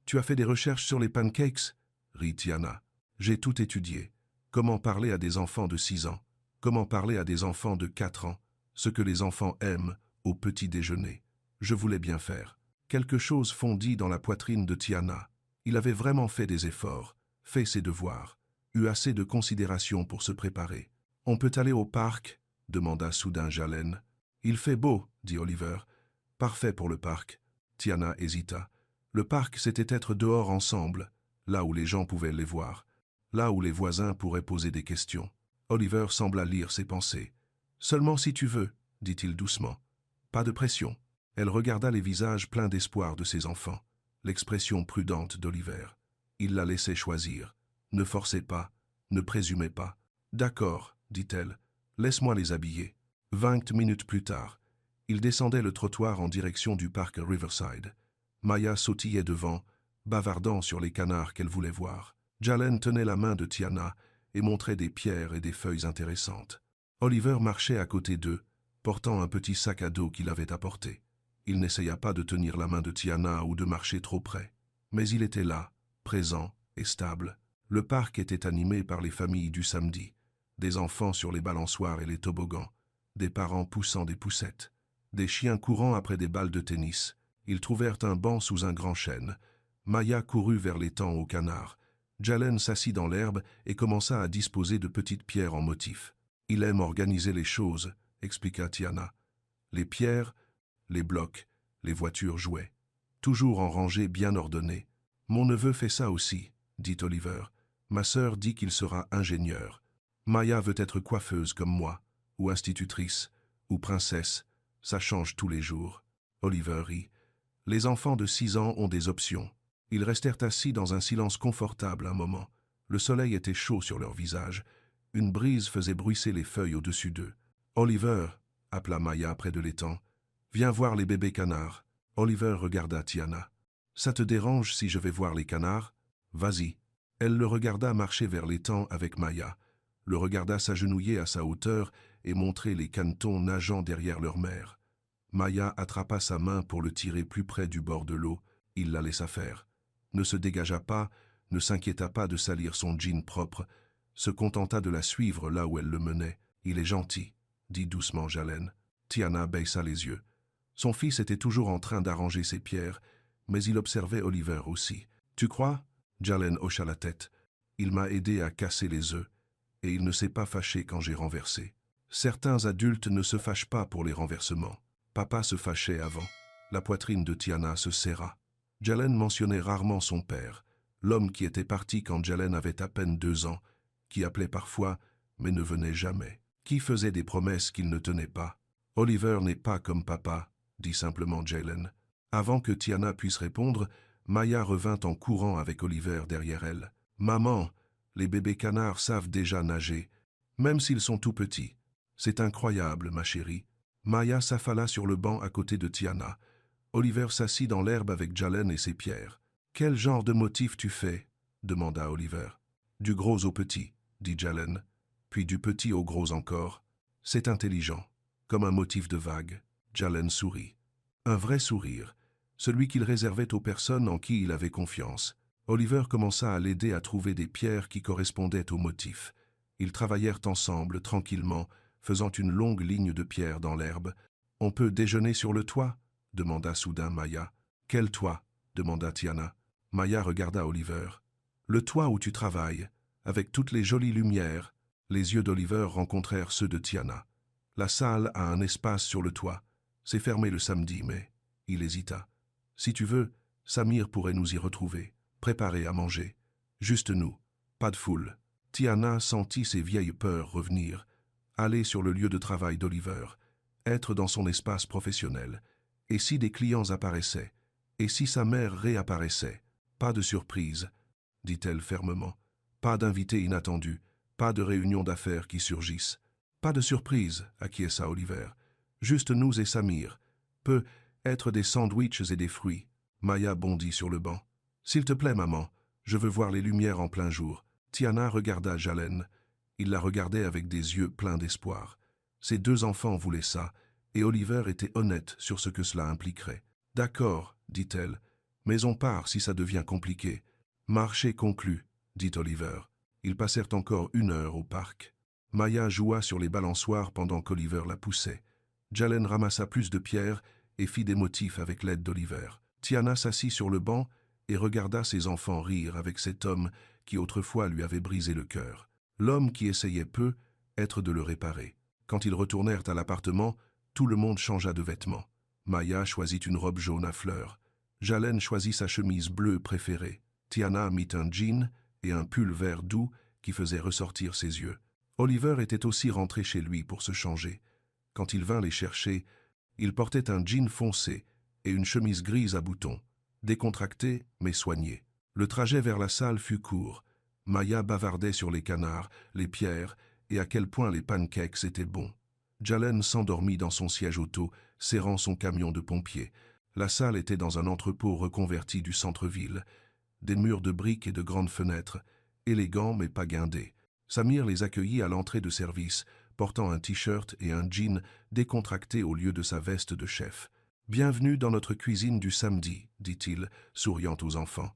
Tu as fait des recherches sur les pancakes ?» rit Tiana. « J'ai tout étudié. Comment parler à des enfants de 6 ans. Comment parler à des enfants de 4 ans. Ce que les enfants aiment au petit déjeuner. Je voulais bien faire. » Quelque chose fondit dans la poitrine de Tiana. Il avait vraiment fait des efforts, fait ses devoirs, eu assez de considération pour se préparer. « On peut aller au parc ?» demanda soudain Jalen. « Il fait beau, » dit Oliver. « Parfait pour le parc. » Tiana hésita. Le parc, c'était être dehors ensemble, là où les gens pouvaient les voir, là où les voisins pourraient poser des questions. Oliver sembla lire ses pensées. « Seulement si tu veux, » dit-il doucement. « Pas de pression. » Elle regarda les visages pleins d'espoir de ses enfants, l'expression prudente d'Oliver. Il la laissait choisir. Ne forcez pas, ne présumez pas. « D'accord, » dit-elle. « Laisse-moi les habiller. » 20 minutes plus tard, ils descendaient le trottoir en direction du parc Riverside. Maya sautillait devant, bavardant sur les canards qu'elle voulait voir. Jalen tenait la main de Tiana et montrait des pierres et des feuilles intéressantes. Oliver marchait à côté d'eux, portant un petit sac à dos qu'il avait apporté. Il n'essaya pas de tenir la main de Tiana ou de marcher trop près. Mais il était là, présent et stable. Le parc était animé par les familles du samedi. Des enfants sur les balançoires et les toboggans. Des parents poussant des poussettes. Des chiens courant après des balles de tennis. Ils trouvèrent un banc sous un grand chêne. Maya courut vers l'étang aux canards. Jalen s'assit dans l'herbe et commença à disposer de petites pierres en motif. « Il aime organiser les choses, » expliqua Tiana. Les pierres, les blocs, les voitures jouaient. Toujours en rangée bien ordonnée. « Mon neveu fait ça aussi, » dit Oliver. « Ma sœur dit qu'il sera ingénieur. Maya veut être coiffeuse comme moi, ou institutrice, ou princesse. Ça change tous les jours. » Oliver rit. Les enfants de 6 ans ont des options. Ils restèrent assis dans un silence confortable un moment. Le soleil était chaud sur leurs visages. Une brise faisait bruisser les feuilles au-dessus d'eux. « Oliver » appela Maya près de l'étang. « Viens voir les bébés canards. » Oliver regarda Tiana. « Ça te dérange si je vais voir les canards ? Vas-y. » Elle le regarda marcher vers l'étang avec Maya, le regarda s'agenouiller à sa hauteur et montrer les canetons nageant derrière leur mère. Maya attrapa sa main pour le tirer plus près du bord de l'eau. Il la laissa faire. Ne se dégagea pas, ne s'inquiéta pas de salir son jean propre, se contenta de la suivre là où elle le menait. « Il est gentil, » dit doucement Jalen. Tiana baissa les yeux. Son fils était toujours en train d'arranger ses pierres, mais il observait Oliver aussi. « Tu crois ?» Jalen hocha la tête. « Il m'a aidé à casser les œufs, et il ne s'est pas fâché quand j'ai renversé. Certains adultes ne se fâchent pas pour les renversements. Papa se fâchait avant. » La poitrine de Tiana se serra. Jalen mentionnait rarement son père, l'homme qui était parti quand Jalen avait à peine 2 ans, qui appelait parfois, mais ne venait jamais, qui faisait des promesses qu'il ne tenait pas. « Oliver n'est pas comme papa », dit simplement Jalen. Avant que Tiana puisse répondre, Maya revint en courant avec Oliver derrière elle. « Maman, les bébés canards savent déjà nager, même s'ils sont tout petits. C'est incroyable, ma chérie. » Maya s'affala sur le banc à côté de Tiana. Oliver s'assit dans l'herbe avec Jalen et ses pierres. « Quel genre de motif tu fais ?» demanda Oliver. « Du gros au petit, » dit Jalen, puis du petit au gros encore. « C'est intelligent, comme un motif de vague. » Jalen sourit. Un vrai sourire, celui qu'il réservait aux personnes en qui il avait confiance. Oliver commença à l'aider à trouver des pierres qui correspondaient au motif. Ils travaillèrent ensemble, tranquillement, faisant une longue ligne de pierres dans l'herbe. « On peut déjeuner sur le toit ?» demanda soudain Maya. « Quel toit ?» demanda Tiana. Maya regarda Oliver. « Le toit où tu travailles, avec toutes les jolies lumières. » Les yeux d'Oliver rencontrèrent ceux de Tiana. « La salle a un espace sur le toit. C'est fermé le samedi, mais... » Il hésita. « Si tu veux, Samir pourrait nous y retrouver, préparer à manger. Juste nous, pas de foule. » Tiana sentit ses vieilles peurs revenir. Aller sur le lieu de travail d'Oliver, être dans son espace professionnel. Et si des clients apparaissaient? Et si sa mère réapparaissait? Pas de surprise, dit-elle fermement. Pas d'invités inattendus, pas de réunion d'affaires qui surgissent. Pas de surprise, acquiesça Oliver. Juste nous et Samir. Peut être des sandwichs et des fruits. Maya bondit sur le banc. S'il te plaît, maman, je veux voir les lumières en plein jour. Tiana regarda Jalen. Il la regardait avec des yeux pleins d'espoir. Ses 2 enfants voulaient ça, et Oliver était honnête sur ce que cela impliquerait. « D'accord, dit-elle, mais on part si ça devient compliqué. »« Marché conclu, dit Oliver. Ils passèrent encore 1 heure au parc. Maya joua sur les balançoires pendant qu'Oliver la poussait. Jalen ramassa plus de pierres et fit des motifs avec l'aide d'Oliver. Tiana s'assit sur le banc et regarda ses enfants rire avec cet homme qui autrefois lui avait brisé le cœur. L'homme qui essayait peu, être de le réparer. Quand ils retournèrent à l'appartement, tout le monde changea de vêtements. Maya choisit une robe jaune à fleurs. Jalen choisit sa chemise bleue préférée. Tiana mit un jean et un pull vert doux qui faisait ressortir ses yeux. Oliver était aussi rentré chez lui pour se changer. Quand il vint les chercher, il portait un jean foncé et une chemise grise à boutons, décontractée mais soignée. Le trajet vers la salle fut court. Maya bavardait sur les canards, les pierres et à quel point les pancakes étaient bons. Jalen s'endormit dans son siège auto, serrant son camion de pompier. La salle était dans un entrepôt reconverti du centre-ville. Des murs de briques et de grandes fenêtres, élégants mais pas guindés. Samir les accueillit à l'entrée de service, portant un t-shirt et un jean décontracté au lieu de sa veste de chef. « Bienvenue dans notre cuisine du samedi, » dit-il, souriant aux enfants.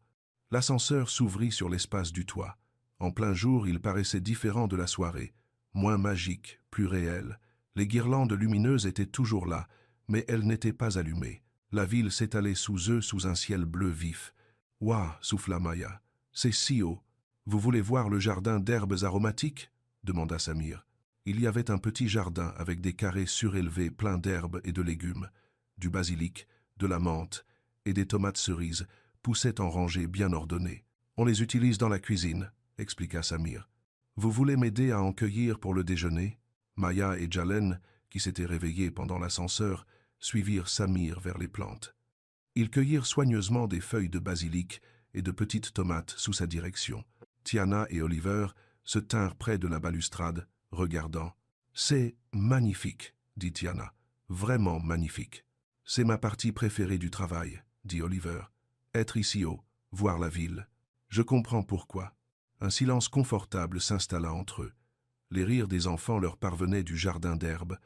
L'ascenseur s'ouvrit sur l'espace du toit. En plein jour, il paraissait différent de la soirée, moins magique, plus réel. Les guirlandes lumineuses étaient toujours là, mais elles n'étaient pas allumées. La ville s'étalait sous eux sous un ciel bleu vif. « Ouah !» souffla Maya. « C'est si haut. Vous voulez voir le jardin d'herbes aromatiques ?» demanda Samir. Il y avait un petit jardin avec des carrés surélevés pleins d'herbes et de légumes. Du basilic, de la menthe et des tomates cerises poussaient en rangées bien ordonnées. « On les utilise dans la cuisine, » expliqua Samir. « Vous voulez m'aider à en cueillir pour le déjeuner ?» Maya et Jalen, qui s'étaient réveillés pendant l'ascenseur, suivirent Samir vers les plantes. Ils cueillirent soigneusement des feuilles de basilic et de petites tomates sous sa direction. Tiana et Oliver se tinrent près de la balustrade, regardant. « C'est magnifique, » dit Tiana. « Vraiment magnifique. »« C'est ma partie préférée du travail, » dit Oliver. « Être ici haut, voir la ville. Je comprends pourquoi. » Un silence confortable s'installa entre eux. Les rires des enfants leur parvenaient du jardin d'herbe.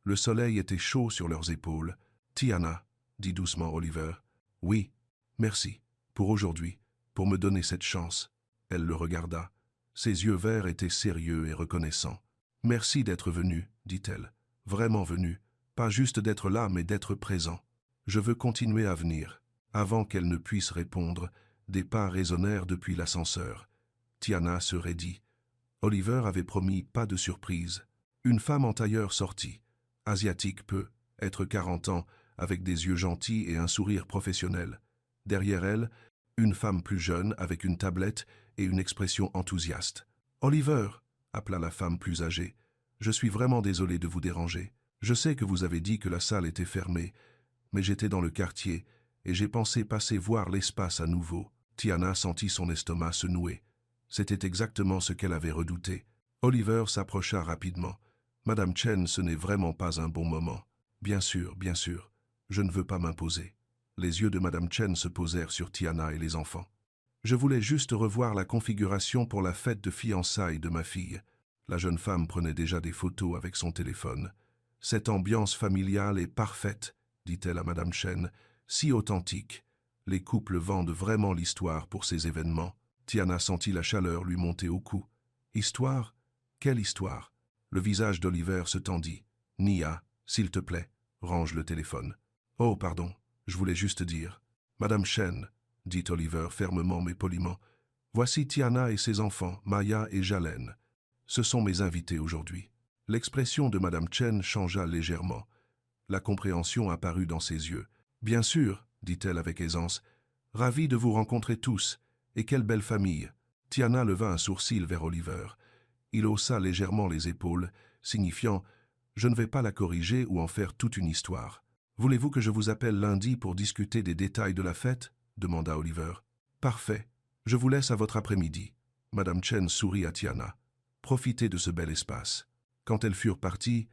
Le soleil était chaud sur leurs épaules. « Tiana, » dit doucement Oliver. « Oui, merci, pour aujourd'hui, pour me donner cette chance. » Elle le regarda. Ses yeux verts étaient sérieux et reconnaissants. « Merci d'être venu, dit-elle. Vraiment venu, Pas juste d'être là, mais d'être présent. Je veux continuer à venir. Avant qu'elle ne puisse répondre, des pas résonnèrent depuis l'ascenseur. Tiana se raidit. Oliver avait promis pas de surprise. Une femme en tailleur sortit. Asiatique peu, être 40 ans, avec des yeux gentils et un sourire professionnel. Derrière elle, une femme plus jeune avec une tablette et une expression enthousiaste. « Oliver !» appela la femme plus âgée. « Je suis vraiment désolé de vous déranger. Je sais que vous avez dit que la salle était fermée, mais j'étais dans le quartier et j'ai pensé passer voir l'espace à nouveau. » Tiana sentit son estomac se nouer. C'était exactement ce qu'elle avait redouté. Oliver s'approcha rapidement. « Madame Chen, ce n'est vraiment pas un bon moment. »« Bien sûr, je ne veux pas m'imposer. » Les yeux de Madame Chen se posèrent sur Tiana et les enfants. « Je voulais juste revoir la configuration pour la fête de fiançailles de ma fille. » La jeune femme prenait déjà des photos avec son téléphone. « Cette ambiance familiale est parfaite, » dit-elle à Madame Chen, « si authentique. Les couples vendent vraiment l'histoire pour ces événements. » Tiana sentit la chaleur lui monter au cou. « Histoire? Quelle histoire ?» Le visage d'Oliver se tendit. « Nia, s'il te plaît, range le téléphone. »« Oh, pardon, je voulais juste dire. »« Madame Chen, » dit Oliver fermement mais poliment, « voici Tiana et ses enfants, Maya et Jalen. Ce sont mes invités aujourd'hui. » L'expression de Madame Chen changea légèrement. La compréhension apparut dans ses yeux. « Bien sûr, » dit-elle avec aisance, « ravi de vous rencontrer tous. Et quelle belle famille !» Tiana leva un sourcil vers Oliver. Il haussa légèrement les épaules, signifiant « Je ne vais pas la corriger ou en faire toute une histoire. »« Voulez-vous que je vous appelle lundi pour discuter des détails de la fête ?» demanda Oliver. « Parfait. Je vous laisse à votre après-midi. » Madame Chen sourit à Tiana. « Profitez de ce bel espace. » Quand elles furent parties,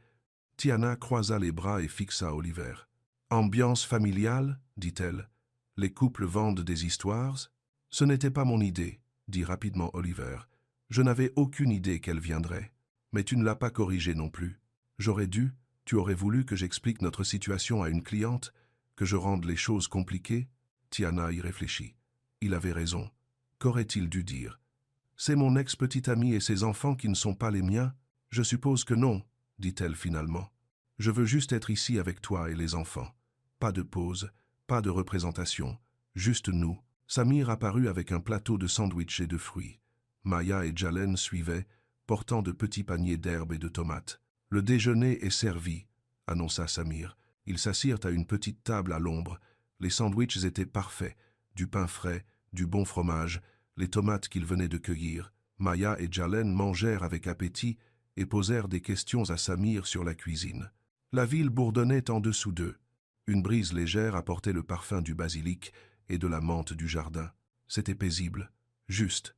Tiana croisa les bras et fixa Oliver. « Ambiance familiale ?» dit-elle. « Les couples vendent des histoires ?» « Ce n'était pas mon idée, » dit rapidement Oliver. « Je n'avais aucune idée qu'elle viendrait. Mais tu ne l'as pas corrigée non plus. J'aurais dû, tu aurais voulu que j'explique notre situation à une cliente, que je rende les choses compliquées ?» Tiana y réfléchit. Il avait raison. Qu'aurait-il dû dire? « C'est mon ex-petite amie et ses enfants qui ne sont pas les miens? Je suppose que non, » dit-elle finalement. « Je veux juste être ici avec toi et les enfants. Pas de pause, pas de représentation, juste nous. » Samir apparut avec un plateau de sandwich et de fruits. Maya et Jalen suivaient, portant de petits paniers d'herbes et de tomates. « Le déjeuner est servi, » annonça Samir. Ils s'assirent à une petite table à l'ombre. Les sandwichs étaient parfaits, du pain frais, du bon fromage, les tomates qu'ils venaient de cueillir. Maya et Jalen mangèrent avec appétit et posèrent des questions à Samir sur la cuisine. La ville bourdonnait en dessous d'eux. Une brise légère apportait le parfum du basilic et de la menthe du jardin. C'était paisible, juste.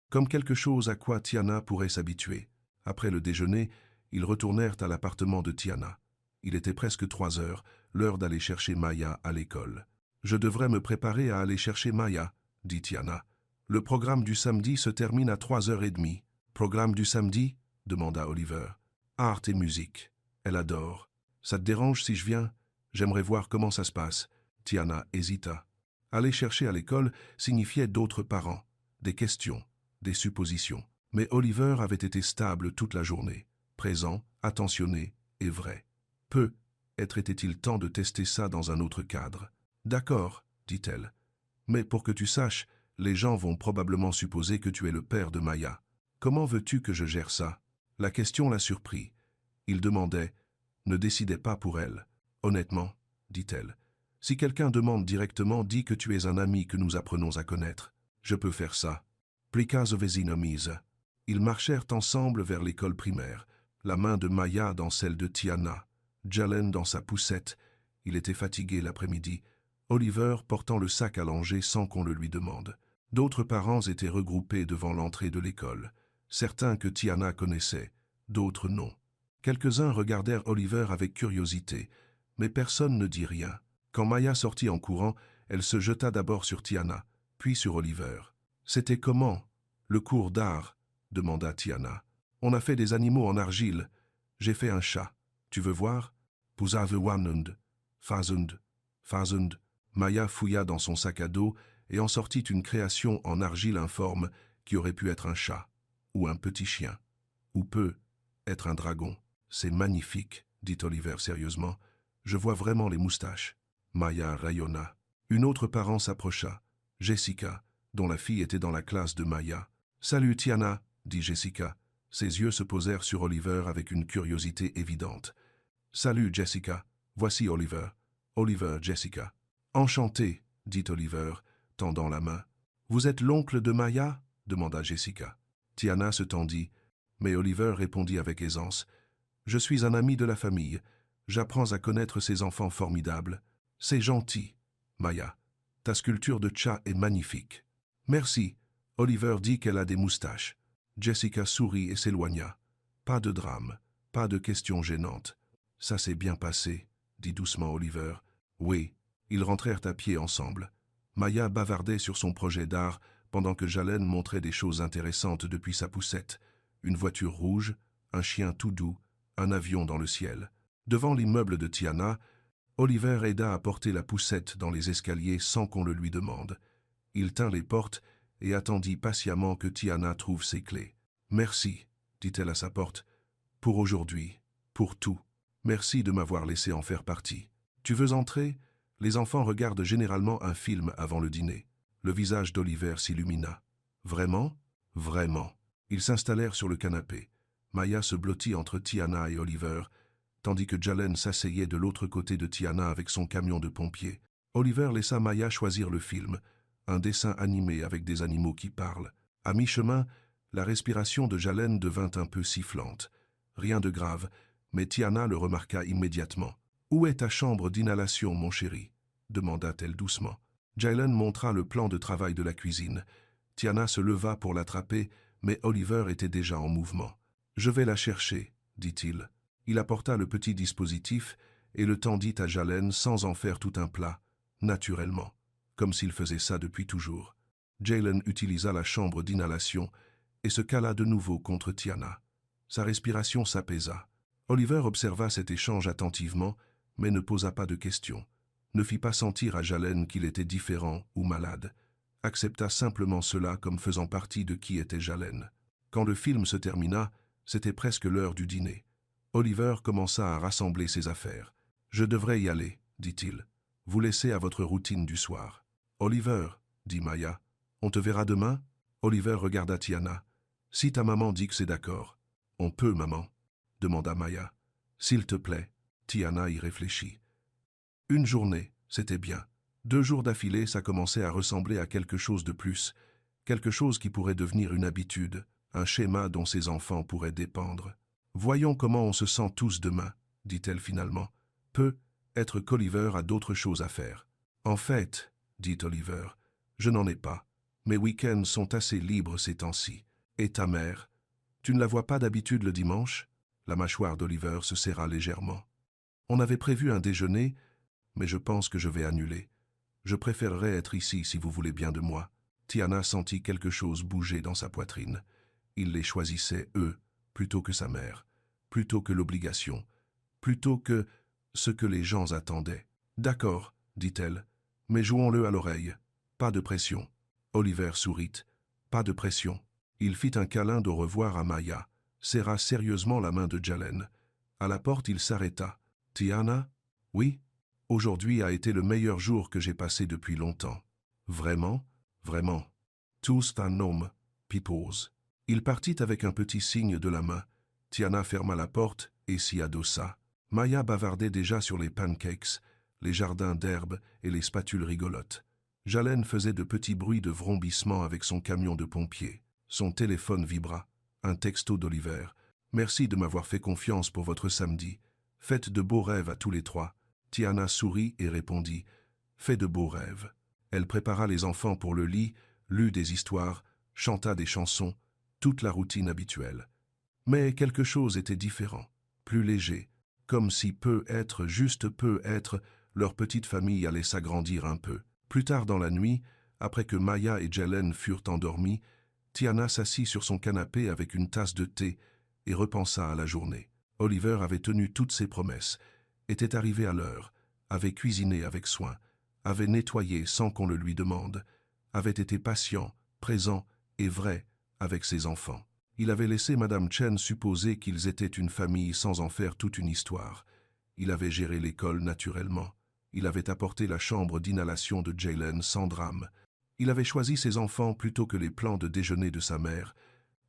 Comme quelque chose à quoi Tiana pourrait s'habituer. Après le déjeuner, ils retournèrent à l'appartement de Tiana. Il était presque 3 heures, l'heure d'aller chercher Maya à l'école. « Je devrais me préparer à aller chercher Maya, » dit Tiana. « Le programme du samedi se termine à 3h30. »« Programme du samedi ?» demanda Oliver. « Art et musique. Elle adore. Ça te dérange si je viens? J'aimerais voir comment ça se passe. » Tiana hésita. Aller chercher à l'école signifiait d'autres parents, des questions, des suppositions. Mais Oliver avait été stable toute la journée, présent, attentionné et vrai. Peut-être était-il temps de tester ça dans un autre cadre. « D'accord, » dit-elle. « Mais pour que tu saches, les gens vont probablement supposer que tu es le père de Maya. Comment veux-tu que je gère ça ?» La question la surprit. Il demandait, ne décidait pas pour elle. « Honnêtement, » dit-elle. Si quelqu'un demande directement, dis que tu es un ami que nous apprenons à connaître. Je peux faire ça. Plika zovezinomise. Ils marchèrent ensemble vers l'école primaire, la main de Maya dans celle de Tiana, Jalen dans sa poussette. Il était fatigué l'après-midi. Oliver portant le sac allongé sans qu'on le lui demande. D'autres parents étaient regroupés devant l'entrée de l'école. Certains que Tiana connaissait, d'autres non. Quelques-uns regardèrent Oliver avec curiosité, mais personne ne dit rien. Quand Maya sortit en courant, elle se jeta d'abord sur Tiana, puis sur Oliver. « C'était comment, le cours d'art ?» demanda Tiana. « On a fait des animaux en argile. J'ai fait un chat. Tu veux voir ?»« Pusave wanund, fazund, fazund. » Maya fouilla dans son sac à dos et en sortit une création en argile informe qui aurait pu être un chat, ou un petit chien, ou peut être un dragon. « C'est magnifique, » dit Oliver sérieusement. Je vois vraiment les moustaches. Maya rayonna. Une autre parent s'approcha, Jessica, dont la fille était dans la classe de Maya. « Salut Tiana, dit Jessica. Ses yeux se posèrent sur Oliver avec une curiosité évidente. « Salut Jessica, voici Oliver. Oliver, Jessica. »« Enchanté, dit Oliver, tendant la main. « Vous êtes l'oncle de Maya ?» demanda Jessica. Tiana se tendit, mais Oliver répondit avec aisance. « Je suis un ami de la famille. J'apprends à connaître ces enfants formidables. C'est gentil. Maya, ta sculpture de chat est magnifique. »« Merci. » Oliver dit qu'elle a des moustaches. Jessica sourit et s'éloigna. Pas de drame, pas de questions gênantes. « Ça s'est bien passé, » dit doucement Oliver. « Oui. » Ils rentrèrent à pied ensemble. Maya bavardait sur son projet d'art pendant que Jalen montrait des choses intéressantes depuis sa poussette. Une voiture rouge, un chien tout doux, un avion dans le ciel. Devant l'immeuble de Tiana, Oliver aida à porter la poussette dans les escaliers sans qu'on le lui demande. Il tint les portes et attendit patiemment que Tiana trouve ses clés. « Merci, » dit-elle à sa porte, « pour aujourd'hui, pour tout. Merci de m'avoir laissé en faire partie. Tu veux entrer ?» Les enfants regardent généralement un film avant le dîner. Le visage d'Oliver s'illumina. « Vraiment ? Vraiment. » Ils s'installèrent sur le canapé. Maya se blottit entre Tiana et Oliver, tandis que Jalen s'asseyait de l'autre côté de Tiana avec son camion de pompiers. Oliver laissa Maya choisir le film, un dessin animé avec des animaux qui parlent. À mi-chemin, la respiration de Jalen devint un peu sifflante. Rien de grave, mais Tiana le remarqua immédiatement. « Où est ta chambre d'inhalation, mon chéri ?» demanda-t-elle doucement. Jalen montra le plan de travail de la cuisine. Tiana se leva pour l'attraper, mais Oliver était déjà en mouvement. « Je vais la chercher, » dit-il. Il apporta le petit dispositif et le tendit à Jalen sans en faire tout un plat, naturellement, comme s'il faisait ça depuis toujours. Jalen utilisa la chambre d'inhalation et se cala de nouveau contre Tiana. Sa respiration s'apaisa. Oliver observa cet échange attentivement, mais ne posa pas de questions. Ne fit pas sentir à Jalen qu'il était différent ou malade. Accepta simplement cela comme faisant partie de qui était Jalen. Quand le film se termina, c'était presque l'heure du dîner. Oliver commença à rassembler ses affaires. « Je devrais y aller, » dit-il. « Vous laissez à votre routine du soir. »« Oliver, » dit Maya, « on te verra demain ?» Oliver regarda Tiana. « Si ta maman dit que c'est d'accord. »« On peut, maman ?» demanda Maya. « S'il te plaît. » Tiana y réfléchit. Une journée, c'était bien. 2 jours d'affilée, ça commençait à ressembler à quelque chose de plus, quelque chose qui pourrait devenir une habitude, un schéma dont ses enfants pourraient dépendre. « Voyons comment on se sent tous demain, » dit-elle finalement. « Peut-être qu'Oliver a d'autres choses à faire. »« En fait, » dit Oliver, « je n'en ai pas. Mes week-ends sont assez libres ces temps-ci. Et ta mère? Tu ne la vois pas d'habitude le dimanche ?» La mâchoire d'Oliver se serra légèrement. « On avait prévu un déjeuner, mais je pense que je vais annuler. Je préférerais être ici si vous voulez bien de moi. » Tiana sentit quelque chose bouger dans sa poitrine. Il les choisissait, eux, plutôt que sa mère, plutôt que l'obligation, plutôt que ce que les gens attendaient. « D'accord, » dit-elle, « mais jouons-le à l'oreille. Pas de pression. » Oliver sourit. « Pas de pression. » Il fit un câlin d'au revoir à Maya, serra sérieusement la main de Jalen. À la porte, il s'arrêta. « Tiana? Oui? Aujourd'hui a été le meilleur jour que j'ai passé depuis longtemps. »« Vraiment? Vraiment. »« Tous un homme, Peoples. » Il partit avec un petit signe de la main. Tiana ferma la porte et s'y adossa. Maya bavardait déjà sur les pancakes, les jardins d'herbe et les spatules rigolotes. Jalen faisait de petits bruits de vrombissement avec son camion de pompiers. Son téléphone vibra. Un texto d'Oliver. « Merci de m'avoir fait confiance pour votre samedi. Faites de beaux rêves à tous les 3. » Tiana sourit et répondit « Fais de beaux rêves. » Elle prépara les enfants pour le lit, lut des histoires, chanta des chansons, toute la routine habituelle. Mais quelque chose était différent, plus léger, comme si juste peu être, leur petite famille allait s'agrandir un peu. Plus tard dans la nuit, après que Maya et Jalen furent endormis, Tiana s'assit sur son canapé avec une tasse de thé et repensa à la journée. Oliver avait tenu toutes ses promesses, était arrivé à l'heure, avait cuisiné avec soin, avait nettoyé sans qu'on le lui demande, avait été patient, présent et vrai avec ses enfants. Il avait laissé Madame Chen supposer qu'ils étaient une famille sans en faire toute une histoire. Il avait géré l'école naturellement. Il avait apporté la chambre d'inhalation de Jalen sans drame. Il avait choisi ses enfants plutôt que les plans de déjeuner de sa mère.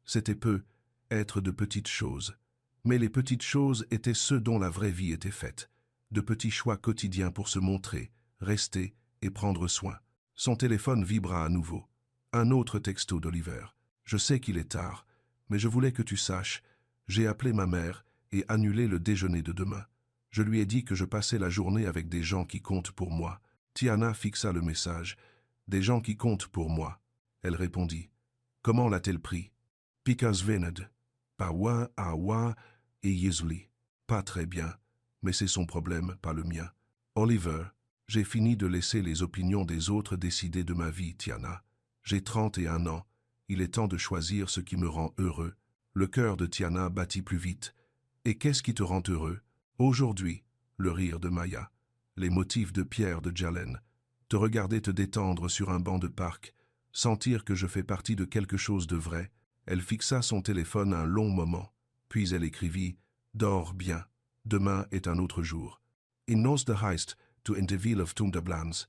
C'était peu, être de petites choses. Mais les petites choses étaient ceux dont la vraie vie était faite. De petits choix quotidiens pour se montrer, rester et prendre soin. Son téléphone vibra à nouveau. Un autre texto d'Oliver. « Je sais qu'il est tard, mais je voulais que tu saches. J'ai appelé ma mère et annulé le déjeuner de demain. Je lui ai dit que je passais la journée avec des gens qui comptent pour moi. » Tiana fixa le message. « Des gens qui comptent pour moi. » Elle répondit. « Comment l'a-t-elle pris ?»« Because Vened. Par wa, à wa et Yezli. Pas très bien, mais c'est son problème, pas le mien. Oliver, j'ai fini de laisser les opinions des autres décider de ma vie, Tiana. J'ai 31 ans. Il est temps de choisir ce qui me rend heureux. » Le cœur de Tiana battit plus vite. « Et qu'est-ce qui te rend heureux ?» Aujourd'hui, le rire de Maya, les motifs de pierre de Jalen, te regarder te détendre sur un banc de parc, sentir que je fais partie de quelque chose de vrai. Elle fixa son téléphone un long moment, puis elle écrivit « Dors bien, demain est un autre jour. In nos de heist to interville of Tundablans,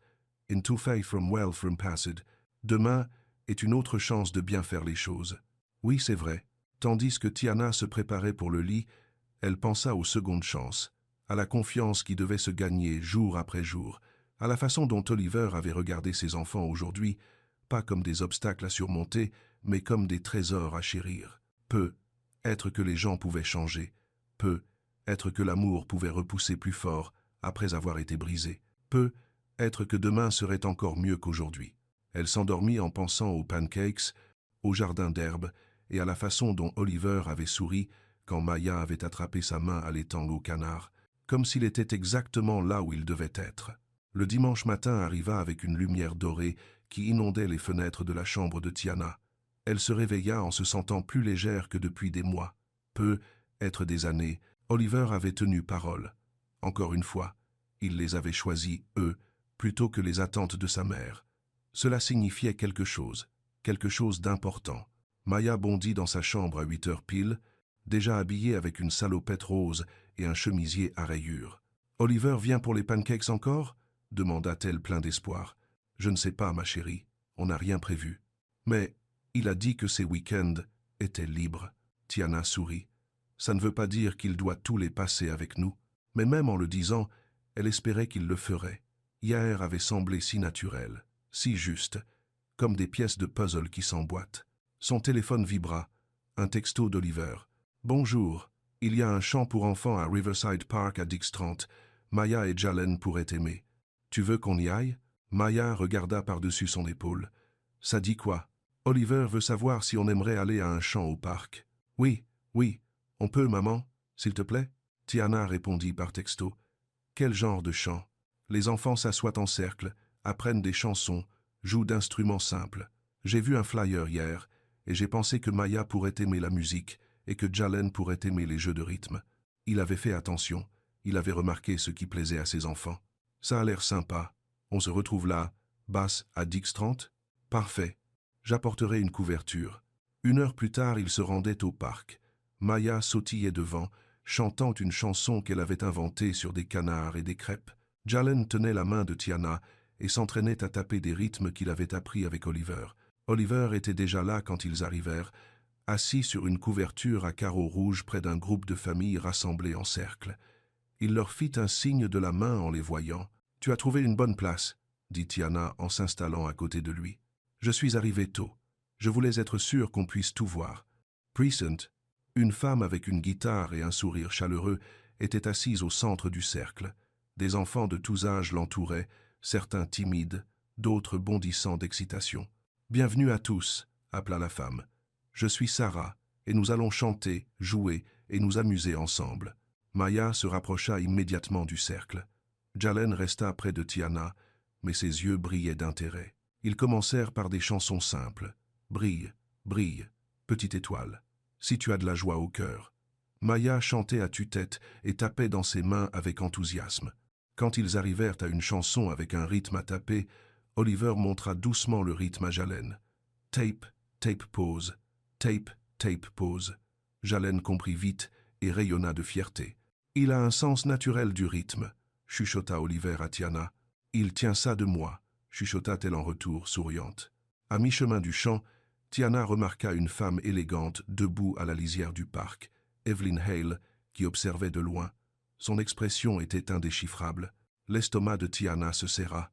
in to fay from well from passed. Demain est une autre chance de bien faire les choses. » Oui, c'est vrai. Tandis que Tiana se préparait pour le lit, elle pensa aux secondes chances, à la confiance qui devait se gagner jour après jour, à la façon dont Oliver avait regardé ses enfants aujourd'hui, pas comme des obstacles à surmonter, mais comme des trésors à chérir. Peu, être que les gens pouvaient changer. Peu, être que l'amour pouvait repousser plus fort après avoir été brisé. Peu, être que demain serait encore mieux qu'aujourd'hui. Elle s'endormit en pensant aux pancakes, au jardin d'herbe et à la façon dont Oliver avait souri quand Maya avait attrapé sa main allaitant au canard, comme s'il était exactement là où il devait être. Le dimanche matin arriva avec une lumière dorée qui inondait les fenêtres de la chambre de Tiana. Elle se réveilla en se sentant plus légère que depuis des mois. Peu, être des années, Oliver avait tenu parole. Encore une fois, il les avait choisis, eux, plutôt que les attentes de sa mère. Cela signifiait quelque chose d'important. Maya bondit dans sa chambre à 8 heures pile, déjà habillée avec une salopette rose et un chemisier à rayures. « Oliver vient pour les pancakes encore ?» demanda-t-elle plein d'espoir. « Je ne sais pas, ma chérie, on n'a rien prévu. Mais il a dit que ses week-ends étaient libres. » Tiana sourit. Ça ne veut pas dire qu'il doit tous les passer avec nous. Mais même en le disant, elle espérait qu'il le ferait. Hier avait semblé si naturel, si juste, comme des pièces de puzzle qui s'emboîtent. Son téléphone vibra. Un texto d'Oliver. « Bonjour, il y a un champ pour enfants à Riverside Park à Dix 30. Maya et Jalen pourraient aimer. Tu veux qu'on y aille ?» Maya regarda par-dessus son épaule. « Ça dit quoi ?» Oliver veut savoir si on aimerait aller à un champ au parc. « Oui, oui, on peut, maman, s'il te plaît ?» Tiana répondit par texto. « Quel genre de chant ?» Les enfants s'assoient en cercle, apprennent des chansons, jouent d'instruments simples. J'ai vu un flyer hier, et j'ai pensé que Maya pourrait aimer la musique et que Jalen pourrait aimer les jeux de rythme. Il avait fait attention, il avait remarqué ce qui plaisait à ses enfants. Ça a l'air sympa. On se retrouve là, basse à Dix 30 ? Parfait. J'apporterai une couverture. 1 heure plus tard, il se rendait au parc. Maya sautillait devant, chantant une chanson qu'elle avait inventée sur des canards et des crêpes. Jalen tenait la main de Tiana et s'entraînait à taper des rythmes qu'il avait appris avec Oliver. Oliver était déjà là quand ils arrivèrent, assis sur une couverture à carreaux rouges près d'un groupe de familles rassemblées en cercle. Il leur fit un signe de la main en les voyant. « Tu as trouvé une bonne place, » dit Tiana en s'installant à côté de lui. « Je suis arrivé tôt. Je voulais être sûr qu'on puisse tout voir. » Present, une femme avec une guitare et un sourire chaleureux, était assise au centre du cercle. Des enfants de tous âges l'entouraient, certains timides, d'autres bondissant d'excitation. « Bienvenue à tous, » appela la femme. « Je suis Sarah, et nous allons chanter, jouer et nous amuser ensemble. » Maya se rapprocha immédiatement du cercle. Jalen resta près de Tiana, mais ses yeux brillaient d'intérêt. Ils commencèrent par des chansons simples. « Brille, brille, petite étoile, si tu as de la joie au cœur. » Maya chantait à tue-tête et tapait dans ses mains avec enthousiasme. Quand ils arrivèrent à une chanson avec un rythme à taper, Oliver montra doucement le rythme à Jalen. « Tape, tape pause, tape, tape pause. Jalen comprit vite et rayonna de fierté. Il a un sens naturel du rythme, chuchota Oliver à Tiana. Il tient ça de moi, chuchota-t-elle en retour, souriante. À mi-chemin du champ, Tiana remarqua une femme élégante debout à la lisière du parc, Evelyn Hale, qui observait de loin. Son expression était indéchiffrable. L'estomac de Tiana se serra.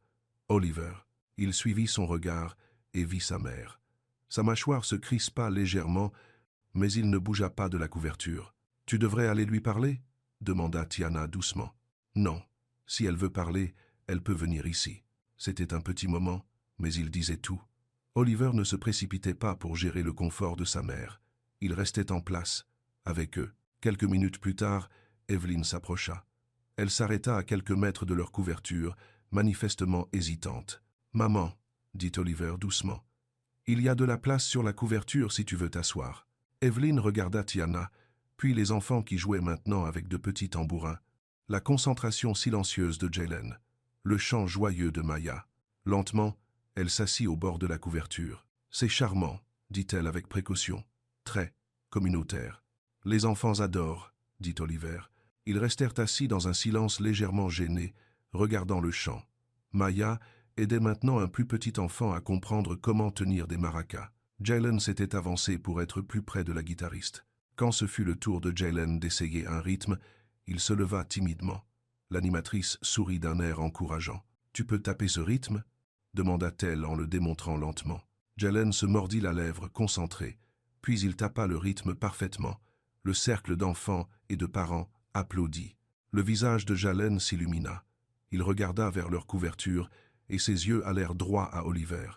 Oliver. Il suivit son regard et vit sa mère. Sa mâchoire se crispa légèrement, mais il ne bougea pas de la couverture. « Tu devrais aller lui parler ?» demanda Tiana doucement. « Non. Si elle veut parler, elle peut venir ici. » C'était un petit moment, mais il disait tout. Oliver ne se précipitait pas pour gérer le confort de sa mère. Il restait en place, avec eux. Quelques minutes plus tard, Evelyn s'approcha. Elle s'arrêta à quelques mètres de leur couverture, manifestement hésitante. « Maman, » dit Oliver doucement, « il y a de la place sur la couverture si tu veux t'asseoir. » Evelyn regarda Tiana, puis les enfants qui jouaient maintenant avec de petits tambourins, la concentration silencieuse de Jalen, le chant joyeux de Maya. Lentement, elle s'assit au bord de la couverture. « C'est charmant, » dit-elle avec précaution. « Très communautaire. »« Les enfants adorent, » dit Oliver. Ils restèrent assis dans un silence légèrement gêné, regardant le chant. Maya aidait maintenant un plus petit enfant à comprendre comment tenir des maracas. Jalen s'était avancé pour être plus près de la guitariste. Quand ce fut le tour de Jalen d'essayer un rythme, il se leva timidement. L'animatrice sourit d'un air encourageant. « Tu peux taper ce rythme ?» demanda-t-elle en le démontrant lentement. Jalen se mordit la lèvre, concentré, puis il tapa le rythme parfaitement. Le cercle d'enfants et de parents applaudit. Le visage de Jalen s'illumina. Il regarda vers leur couverture et ses yeux allèrent droit à Oliver.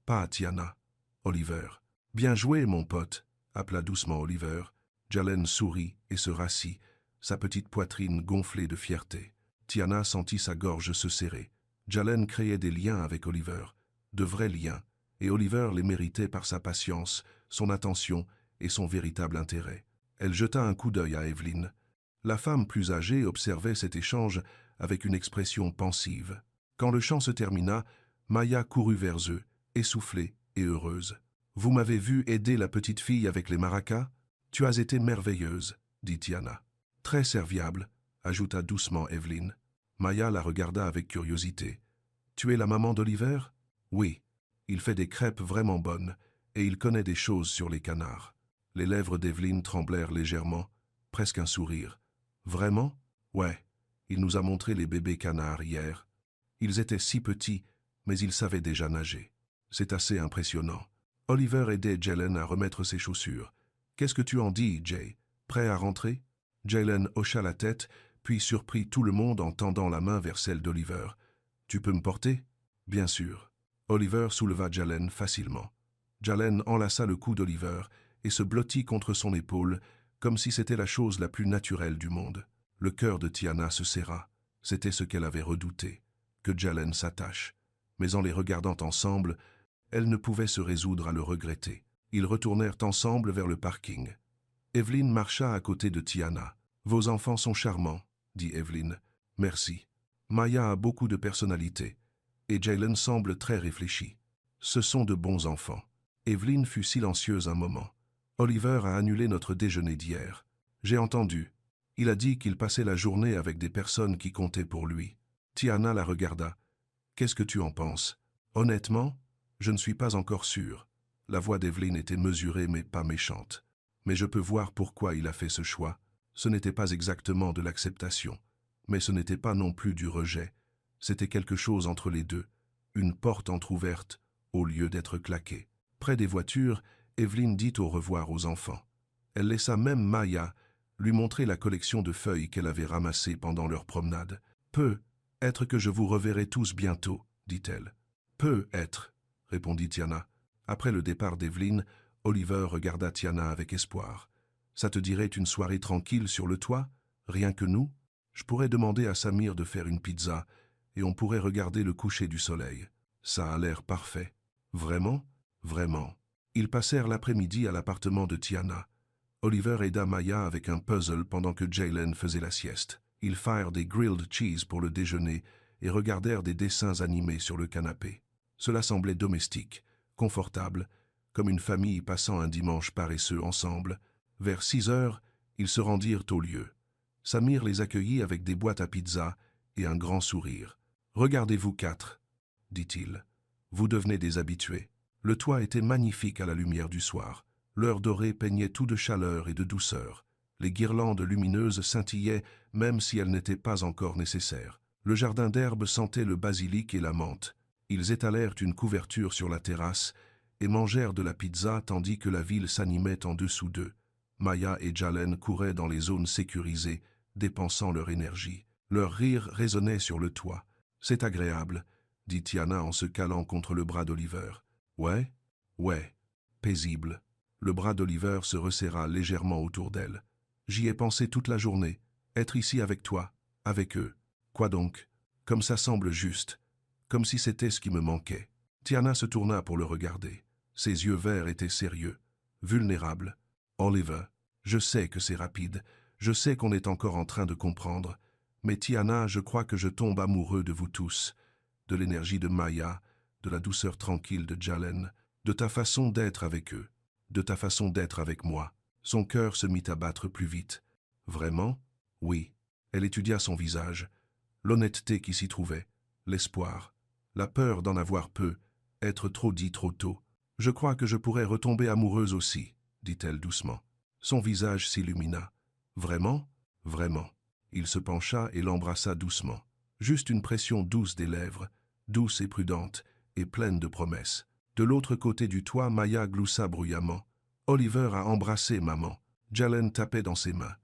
Pas à Tiana. Oliver. « Bien joué, mon pote !» appela doucement Oliver. Jalen sourit et se rassit, sa petite poitrine gonflée de fierté. Tiana sentit sa gorge se serrer. Jalen créait des liens avec Oliver, de vrais liens, et Oliver les méritait par sa patience, son attention et son véritable intérêt. Elle jeta un coup d'œil à Evelyn. La femme plus âgée observait cet échange avec une expression pensive. Quand le chant se termina, Maya courut vers eux, essoufflée et heureuse. « Vous m'avez vu aider la petite fille avec les maracas ? Tu as été merveilleuse, » dit Tiana. « Très serviable, » ajouta doucement Evelyn. Maya la regarda avec curiosité. « Tu es la maman d'Oliver ? » ?»« Oui. Il fait des crêpes vraiment bonnes, et il connaît des choses sur les canards. » Les lèvres d'Evelyn tremblèrent légèrement, presque un sourire. « Vraiment ? Ouais. Il nous a montré les bébés canards hier. Ils étaient si petits, mais ils savaient déjà nager. C'est assez impressionnant. » Oliver aidait Jalen à remettre ses chaussures. « Qu'est-ce que tu en dis, Jay ? Prêt à rentrer ?» Jalen hocha la tête, puis surprit tout le monde en tendant la main vers celle d'Oliver. « Tu peux me porter ?»« Bien sûr. » Oliver souleva Jalen facilement. Jalen enlaça le cou d'Oliver et se blottit contre son épaule, comme si c'était la chose la plus naturelle du monde. Le cœur de Tiana se serra. C'était ce qu'elle avait redouté, que Jalen s'attache. Mais en les regardant ensemble, elle ne pouvait se résoudre à le regretter. Ils retournèrent ensemble vers le parking. Evelyn marcha à côté de Tiana. « Vos enfants sont charmants, » dit Evelyn. « Merci. Maya a beaucoup de personnalité, et Jalen semble très réfléchi. Ce sont de bons enfants. » Evelyn fut silencieuse un moment. « Oliver a annulé notre déjeuner d'hier. J'ai entendu. Il a dit qu'il passait la journée avec des personnes qui comptaient pour lui. » Tiana la regarda. « Qu'est-ce que tu en penses ? Honnêtement, je ne suis pas encore sûr. » La voix d'Evelyn était mesurée mais pas méchante. « Mais je peux voir pourquoi il a fait ce choix. Ce n'était pas exactement de l'acceptation, mais ce n'était pas non plus du rejet. C'était quelque chose entre les deux, une porte entr'ouverte au lieu d'être claquée. » Près des voitures, Evelyn dit au revoir aux enfants. Elle laissa même Maya lui montrer la collection de feuilles qu'elle avait ramassées pendant leur promenade. « Peut-être que je vous reverrai tous bientôt, » dit-elle. « Peut-être, » répondit Tiana. Après le départ d'Evelyn, Oliver regarda Tiana avec espoir. « Ça te dirait une soirée tranquille sur le toit? Rien que nous? Je pourrais demander à Samir de faire une pizza et on pourrait regarder le coucher du soleil. Ça a l'air parfait. » « Vraiment? Vraiment. » Ils passèrent l'après-midi à l'appartement de Tiana. Oliver aida Maya avec un puzzle pendant que Jalen faisait la sieste. Ils firent des grilled cheese pour le déjeuner et regardèrent des dessins animés sur le canapé. Cela semblait domestique, confortable, comme une famille passant un dimanche paresseux ensemble. Vers 6 heures, ils se rendirent au lieu. Samir les accueillit avec des boîtes à pizza et un grand sourire. « Regardez-vous quatre, dit-il. Vous devenez des habitués. » Le toit était magnifique à la lumière du soir. L'heure dorée peignait tout de chaleur et de douceur. Les guirlandes lumineuses scintillaient même si elles n'étaient pas encore nécessaires. Le jardin d'herbe sentait le basilic et la menthe. Ils étalèrent une couverture sur la terrasse et mangèrent de la pizza tandis que la ville s'animait en dessous d'eux. Maya et Jalen couraient dans les zones sécurisées, dépensant leur énergie. Leur rire résonnait sur le toit. « C'est agréable, » dit Tiana en se calant contre le bras d'Oliver. « Ouais, ouais, paisible. » Le bras d'Oliver se resserra légèrement autour d'elle. « J'y ai pensé toute la journée. Être ici avec toi, avec eux. Quoi donc? Comme ça semble juste. Comme si c'était ce qui me manquait. » Tiana se tourna pour le regarder. Ses yeux verts étaient sérieux, vulnérables. « Oliver, je sais que c'est rapide. Je sais qu'on est encore en train de comprendre. Mais Tiana, je crois que je tombe amoureux de vous tous. De l'énergie de Maya, de la douceur tranquille de Jalen, de ta façon d'être avec eux, de ta façon d'être avec moi. » Son cœur se mit à battre plus vite. « Vraiment? » Oui. Elle étudia son visage, l'honnêteté qui s'y trouvait, l'espoir, la peur d'en avoir peu, être trop dit trop tôt. « Je crois que je pourrais retomber amoureuse aussi, » dit-elle doucement. Son visage s'illumina. « Vraiment? Vraiment. » Il se pencha et l'embrassa doucement. Juste une pression douce des lèvres, douce et prudente, et pleine de promesses. De l'autre côté du toit, Maya gloussa bruyamment. Oliver a embrassé maman. Jalen tapait dans ses mains.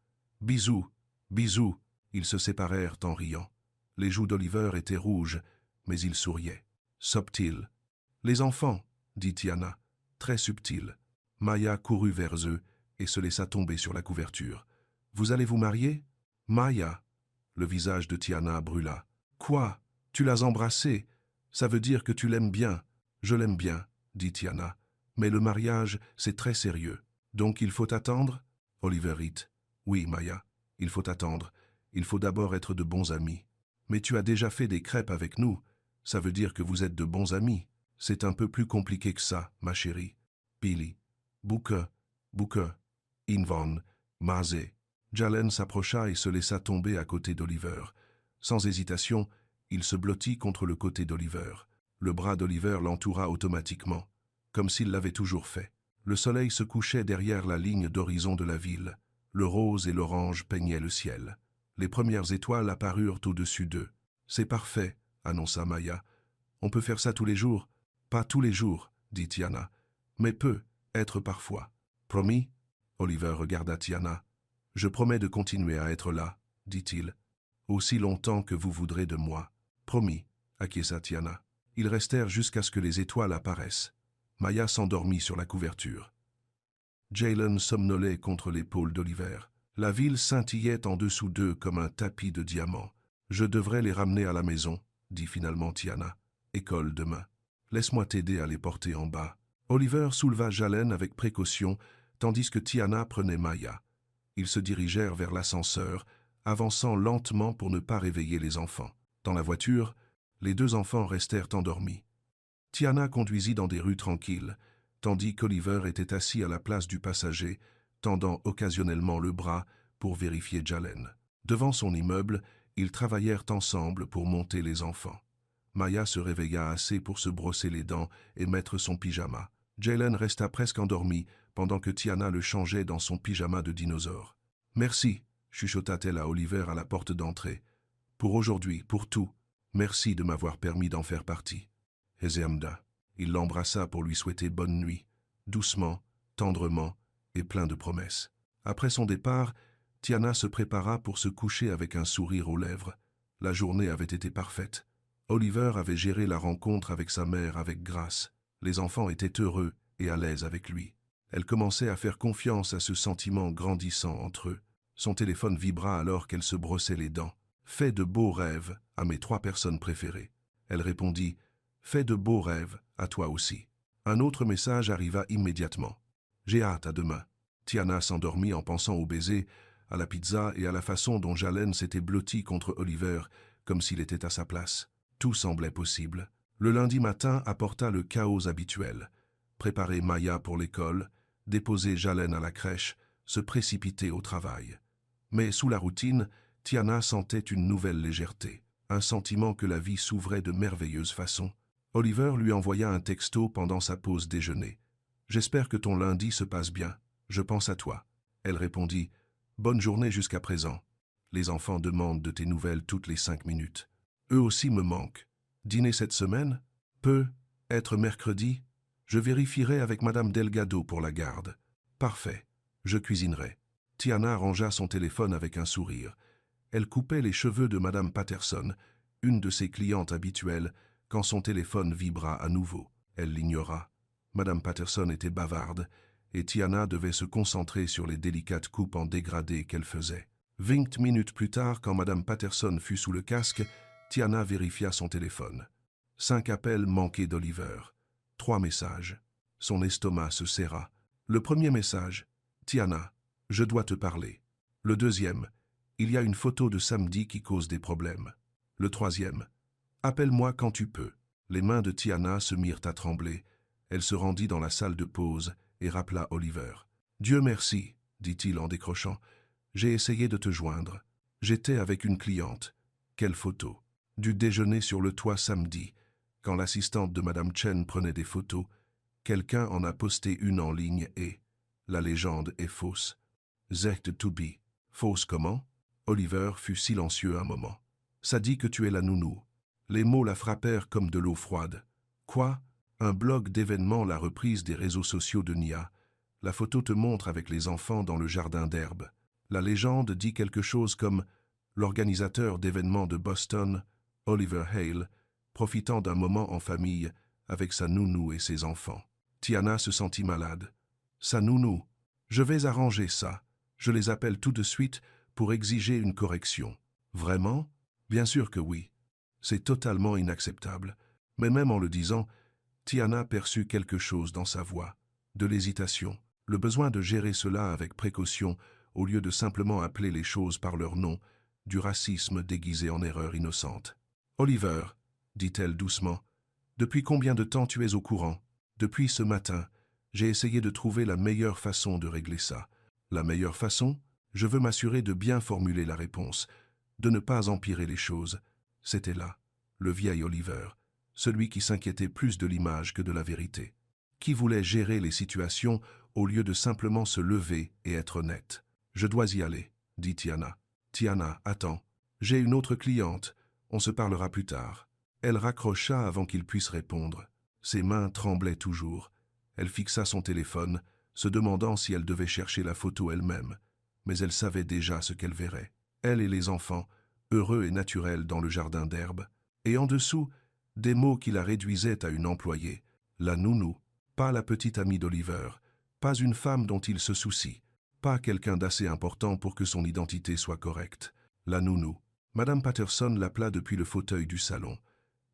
Bisous, bisous. Ils se séparèrent en riant. Les joues d'Oliver étaient rouges, mais il souriait. Subtil. Les enfants, dit Tiana, très subtil. Maya courut vers eux et se laissa tomber sur la couverture. Vous allez vous marier? Maya. Le visage de Tiana brûla. Quoi? Tu l'as embrassé? Ça veut dire que tu l'aimes bien. Je l'aime bien, dit Tiana. Mais le mariage, c'est très sérieux. Donc il faut attendre? Oliver rit. Oui, Maya, il faut attendre. Il faut d'abord être de bons amis. Mais tu as déjà fait des crêpes avec nous. Ça veut dire que vous êtes de bons amis. C'est un peu plus compliqué que ça, ma chérie. Billy. Bouke. Invan. Maze. Jalen s'approcha et se laissa tomber à côté d'Oliver. Sans hésitation, il se blottit contre le côté d'Oliver. Le bras d'Oliver l'entoura automatiquement, comme s'il l'avait toujours fait. Le soleil se couchait derrière la ligne d'horizon de la ville. Le rose et l'orange peignaient le ciel. Les premières étoiles apparurent au-dessus d'eux. « C'est parfait, » annonça Maya. « On peut faire ça tous les jours? »« Pas tous les jours, » dit Tiana. « Mais peut être parfois. »« Promis ?» Oliver regarda Tiana. « Je promets de continuer à être là, » dit-il. « Aussi longtemps que vous voudrez de moi. »« Promis, » acquiesça Tiana. Ils restèrent jusqu'à ce que les étoiles apparaissent. Maya s'endormit sur la couverture. Jalen somnolait contre l'épaule d'Oliver. La ville scintillait en dessous d'eux comme un tapis de diamants. « Je devrais les ramener à la maison, » dit finalement Tiana. « École demain. Laisse-moi t'aider à les porter en bas. » Oliver souleva Jalen avec précaution, tandis que Tiana prenait Maya. Ils se dirigèrent vers l'ascenseur, avançant lentement pour ne pas réveiller les enfants. Dans la voiture, les deux enfants restèrent endormis. Tiana conduisit dans des rues tranquilles, tandis qu'Oliver était assis à la place du passager, tendant occasionnellement le bras pour vérifier Jalen. Devant son immeuble, ils travaillèrent ensemble pour monter les enfants. Maya se réveilla assez pour se brosser les dents et mettre son pyjama. Jalen resta presque endormi pendant que Tiana le changeait dans son pyjama de dinosaure. « Merci, » chuchota-t-elle à Oliver à la porte d'entrée. « Pour aujourd'hui, pour tout. Merci de m'avoir permis d'en faire partie. » Ezeamda. Il l'embrassa pour lui souhaiter bonne nuit, doucement, tendrement et plein de promesses. Après son départ, Tiana se prépara pour se coucher avec un sourire aux lèvres. La journée avait été parfaite. Oliver avait géré la rencontre avec sa mère avec grâce. Les enfants étaient heureux et à l'aise avec lui. Elle commençait à faire confiance à ce sentiment grandissant entre eux. Son téléphone vibra alors qu'elle se brossait les dents. « Fais de beaux rêves à mes 3 personnes préférées. » Elle répondit « Fais de beaux rêves à toi aussi. » Un autre message arriva immédiatement. « J'ai hâte à demain. » Tiana s'endormit en pensant au baiser, à la pizza et à la façon dont Jalen s'était blotti contre Oliver, comme s'il était à sa place. Tout semblait possible. Le lundi matin apporta le chaos habituel. préparer Maya pour l'école, déposer Jalen à la crèche, se précipiter au travail. Mais sous la routine, Tiana sentait une nouvelle légèreté, un sentiment que la vie s'ouvrait de merveilleuse façon. Oliver lui envoya un texto pendant sa pause déjeuner. « J'espère que ton lundi se passe bien. Je pense à toi. » Elle répondit « Bonne journée jusqu'à présent. Les enfants demandent de tes nouvelles toutes les 5 minutes. Eux aussi me manquent. Dîner cette semaine? Peut être mercredi? Je vérifierai avec Madame Delgado pour la garde. Parfait. Je cuisinerai. » Tiana rangea son téléphone avec un sourire. Elle coupait les cheveux de Madame Patterson, une de ses clientes habituelles, quand son téléphone vibra à nouveau. Elle l'ignora. Madame Patterson était bavarde, et Tiana devait se concentrer sur les délicates coupes en dégradé qu'elle faisait. 20 minutes plus tard, quand Madame Patterson fut sous le casque, Tiana vérifia son téléphone. 5 appels manqués d'Oliver. 3 messages. Son estomac se serra. Le premier message. « Tiana, je dois te parler. » Le deuxième. « Il y a une photo de samedi qui cause des problèmes. » Le troisième. « Appelle-moi quand tu peux. » Les mains de Tiana se mirent à trembler. Elle se rendit dans la salle de pause et rappela Oliver. « Dieu merci, dit-il en décrochant. J'ai essayé de te joindre. J'étais avec une cliente. Quelle photo? Du déjeuner sur le toit samedi. Quand l'assistante de Madame Chen prenait des photos, quelqu'un en a posté une en ligne et... La légende est fausse. Zect to be. Fausse comment? Oliver fut silencieux un moment. Ça dit que tu es la nounou. Les mots la frappèrent comme de l'eau froide. Quoi? Un blog d'événements, la reprise des réseaux sociaux de Nia. La photo te montre avec les enfants dans le jardin d'herbe. La légende dit quelque chose comme l'organisateur d'événements de Boston, Oliver Hale, profitant d'un moment en famille avec sa nounou et ses enfants. Tiana se sentit malade. Sa nounou. Je vais arranger ça. Je les appelle tout de suite pour exiger une correction. Vraiment? Bien sûr que oui. C'est totalement inacceptable. Mais même en le disant, Tiana perçut quelque chose dans sa voix. De l'hésitation, le besoin de gérer cela avec précaution au lieu de simplement appeler les choses par leur nom, du racisme déguisé en erreur innocente. « Oliver, dit-elle doucement, depuis combien de temps tu es au courant? Depuis ce matin, j'ai essayé de trouver la meilleure façon de régler ça. La meilleure façon? Je veux m'assurer de bien formuler la réponse, de ne pas empirer les choses. » C'était là, le vieil Oliver, celui qui s'inquiétait plus de l'image que de la vérité, qui voulait gérer les situations au lieu de simplement se lever et être honnête. « Je dois y aller, » dit Tiana. « Tiana, attends. J'ai une autre cliente. On se parlera plus tard. » Elle raccrocha avant qu'il puisse répondre. Ses mains tremblaient toujours. Elle fixa son téléphone, se demandant si elle devait chercher la photo elle-même. Mais elle savait déjà ce qu'elle verrait. Elle et les enfants, heureux et naturels dans le jardin d'herbe. Et en dessous, des mots qui la réduisaient à une employée. La nounou, pas la petite amie d'Oliver, pas une femme dont il se soucie, pas quelqu'un d'assez important pour que son identité soit correcte. La nounou. Madame Patterson l'appela depuis le fauteuil du salon.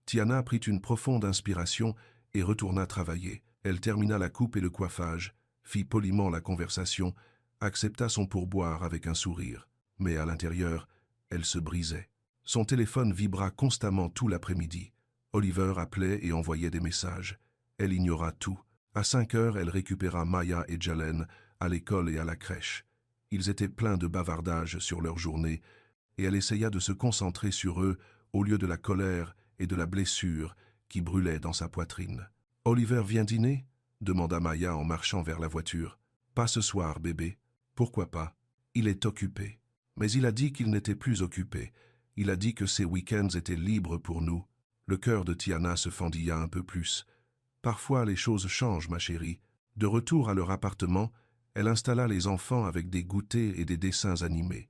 Tiana prit une profonde inspiration et retourna travailler. Elle termina la coupe et le coiffage, fit poliment la conversation, accepta son pourboire avec un sourire. Mais à l'intérieur, elle se brisait. Son téléphone vibra constamment tout l'après-midi. Oliver appelait et envoyait des messages. Elle ignora tout. À 5 heures, elle récupéra Maya et Jalen à l'école et à la crèche. Ils étaient pleins de bavardages sur leur journée, et elle essaya de se concentrer sur eux au lieu de la colère et de la blessure qui brûlait dans sa poitrine. « Oliver vient dîner ?» demanda Maya en marchant vers la voiture. « Pas ce soir, bébé. Pourquoi pas? Il est occupé. » Mais il a dit qu'il n'était plus occupé. Il a dit que ses week-ends étaient libres pour nous. Le cœur de Tiana se fendilla un peu plus. Parfois, les choses changent, ma chérie. De retour à leur appartement, elle installa les enfants avec des goûters et des dessins animés.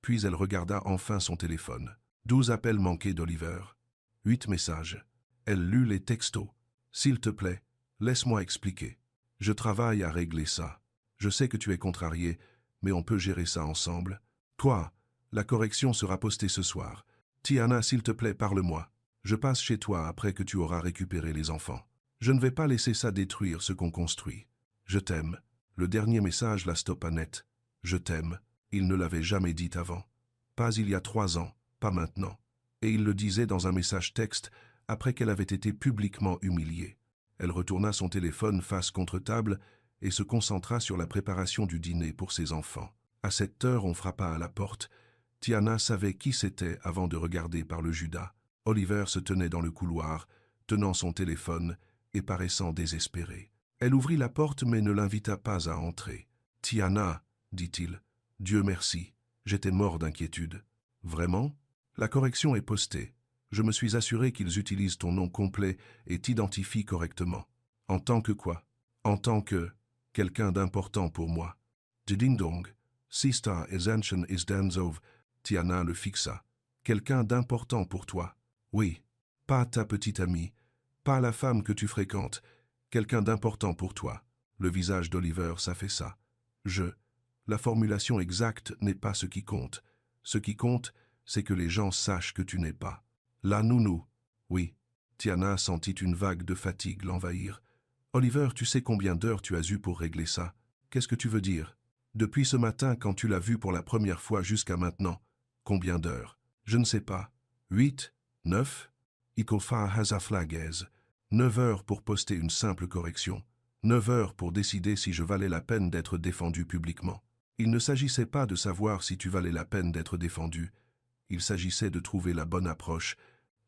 Puis elle regarda enfin son téléphone. 12 appels manqués d'Oliver. 8 messages. Elle lut les textos. « S'il te plaît, laisse-moi expliquer. Je travaille à régler ça. Je sais que tu es contrarié, mais on peut gérer ça ensemble. Toi, la correction sera postée ce soir. Tiana, s'il te plaît, parle-moi. Je passe chez toi après que tu auras récupéré les enfants. Je ne vais pas laisser ça détruire ce qu'on construit. Je t'aime. » Le dernier message la stoppa net. « Je t'aime. » Il ne l'avait jamais dit avant. Pas il y a 3 ans, pas maintenant. Et il le disait dans un message texte après qu'elle avait été publiquement humiliée. Elle retourna son téléphone face contre table et se concentra sur la préparation du dîner pour ses enfants. À cette heure, on frappa à la porte. Tiana savait qui c'était avant de regarder par le Judas. Oliver se tenait dans le couloir, tenant son téléphone et paraissant désespéré. Elle ouvrit la porte mais ne l'invita pas à entrer. « Tiana, dit-il, Dieu merci, j'étais mort d'inquiétude. »« Vraiment ? La correction est postée. Je me suis assuré qu'ils utilisent ton nom complet et t'identifient correctement. En tant que quoi ? En tant que quelqu'un d'important pour moi. Ding-dong. Sister Ascension is Danzov. » Tiana le fixa. « Quelqu'un d'important pour toi. Oui. Pas ta petite amie. Pas la femme que tu fréquentes. Quelqu'un d'important pour toi. » Le visage d'Oliver s'affaissa. La formulation exacte n'est pas ce qui compte. Ce qui compte, c'est que les gens sachent que tu n'es pas. La nounou. Oui. Tiana sentit une vague de fatigue l'envahir. Oliver, tu sais combien d'heures tu as eu pour régler ça? Qu'est-ce que tu veux dire? Depuis ce matin quand tu l'as vu pour la première fois jusqu'à maintenant. Combien d'heures? Je ne sais pas. 8? 9? Ikofa Hazaflagez. 9 heures pour poster une simple correction. 9 heures pour décider si je valais la peine d'être défendu publiquement. Il ne s'agissait pas de savoir si tu valais la peine d'être défendu. Il s'agissait de trouver la bonne approche.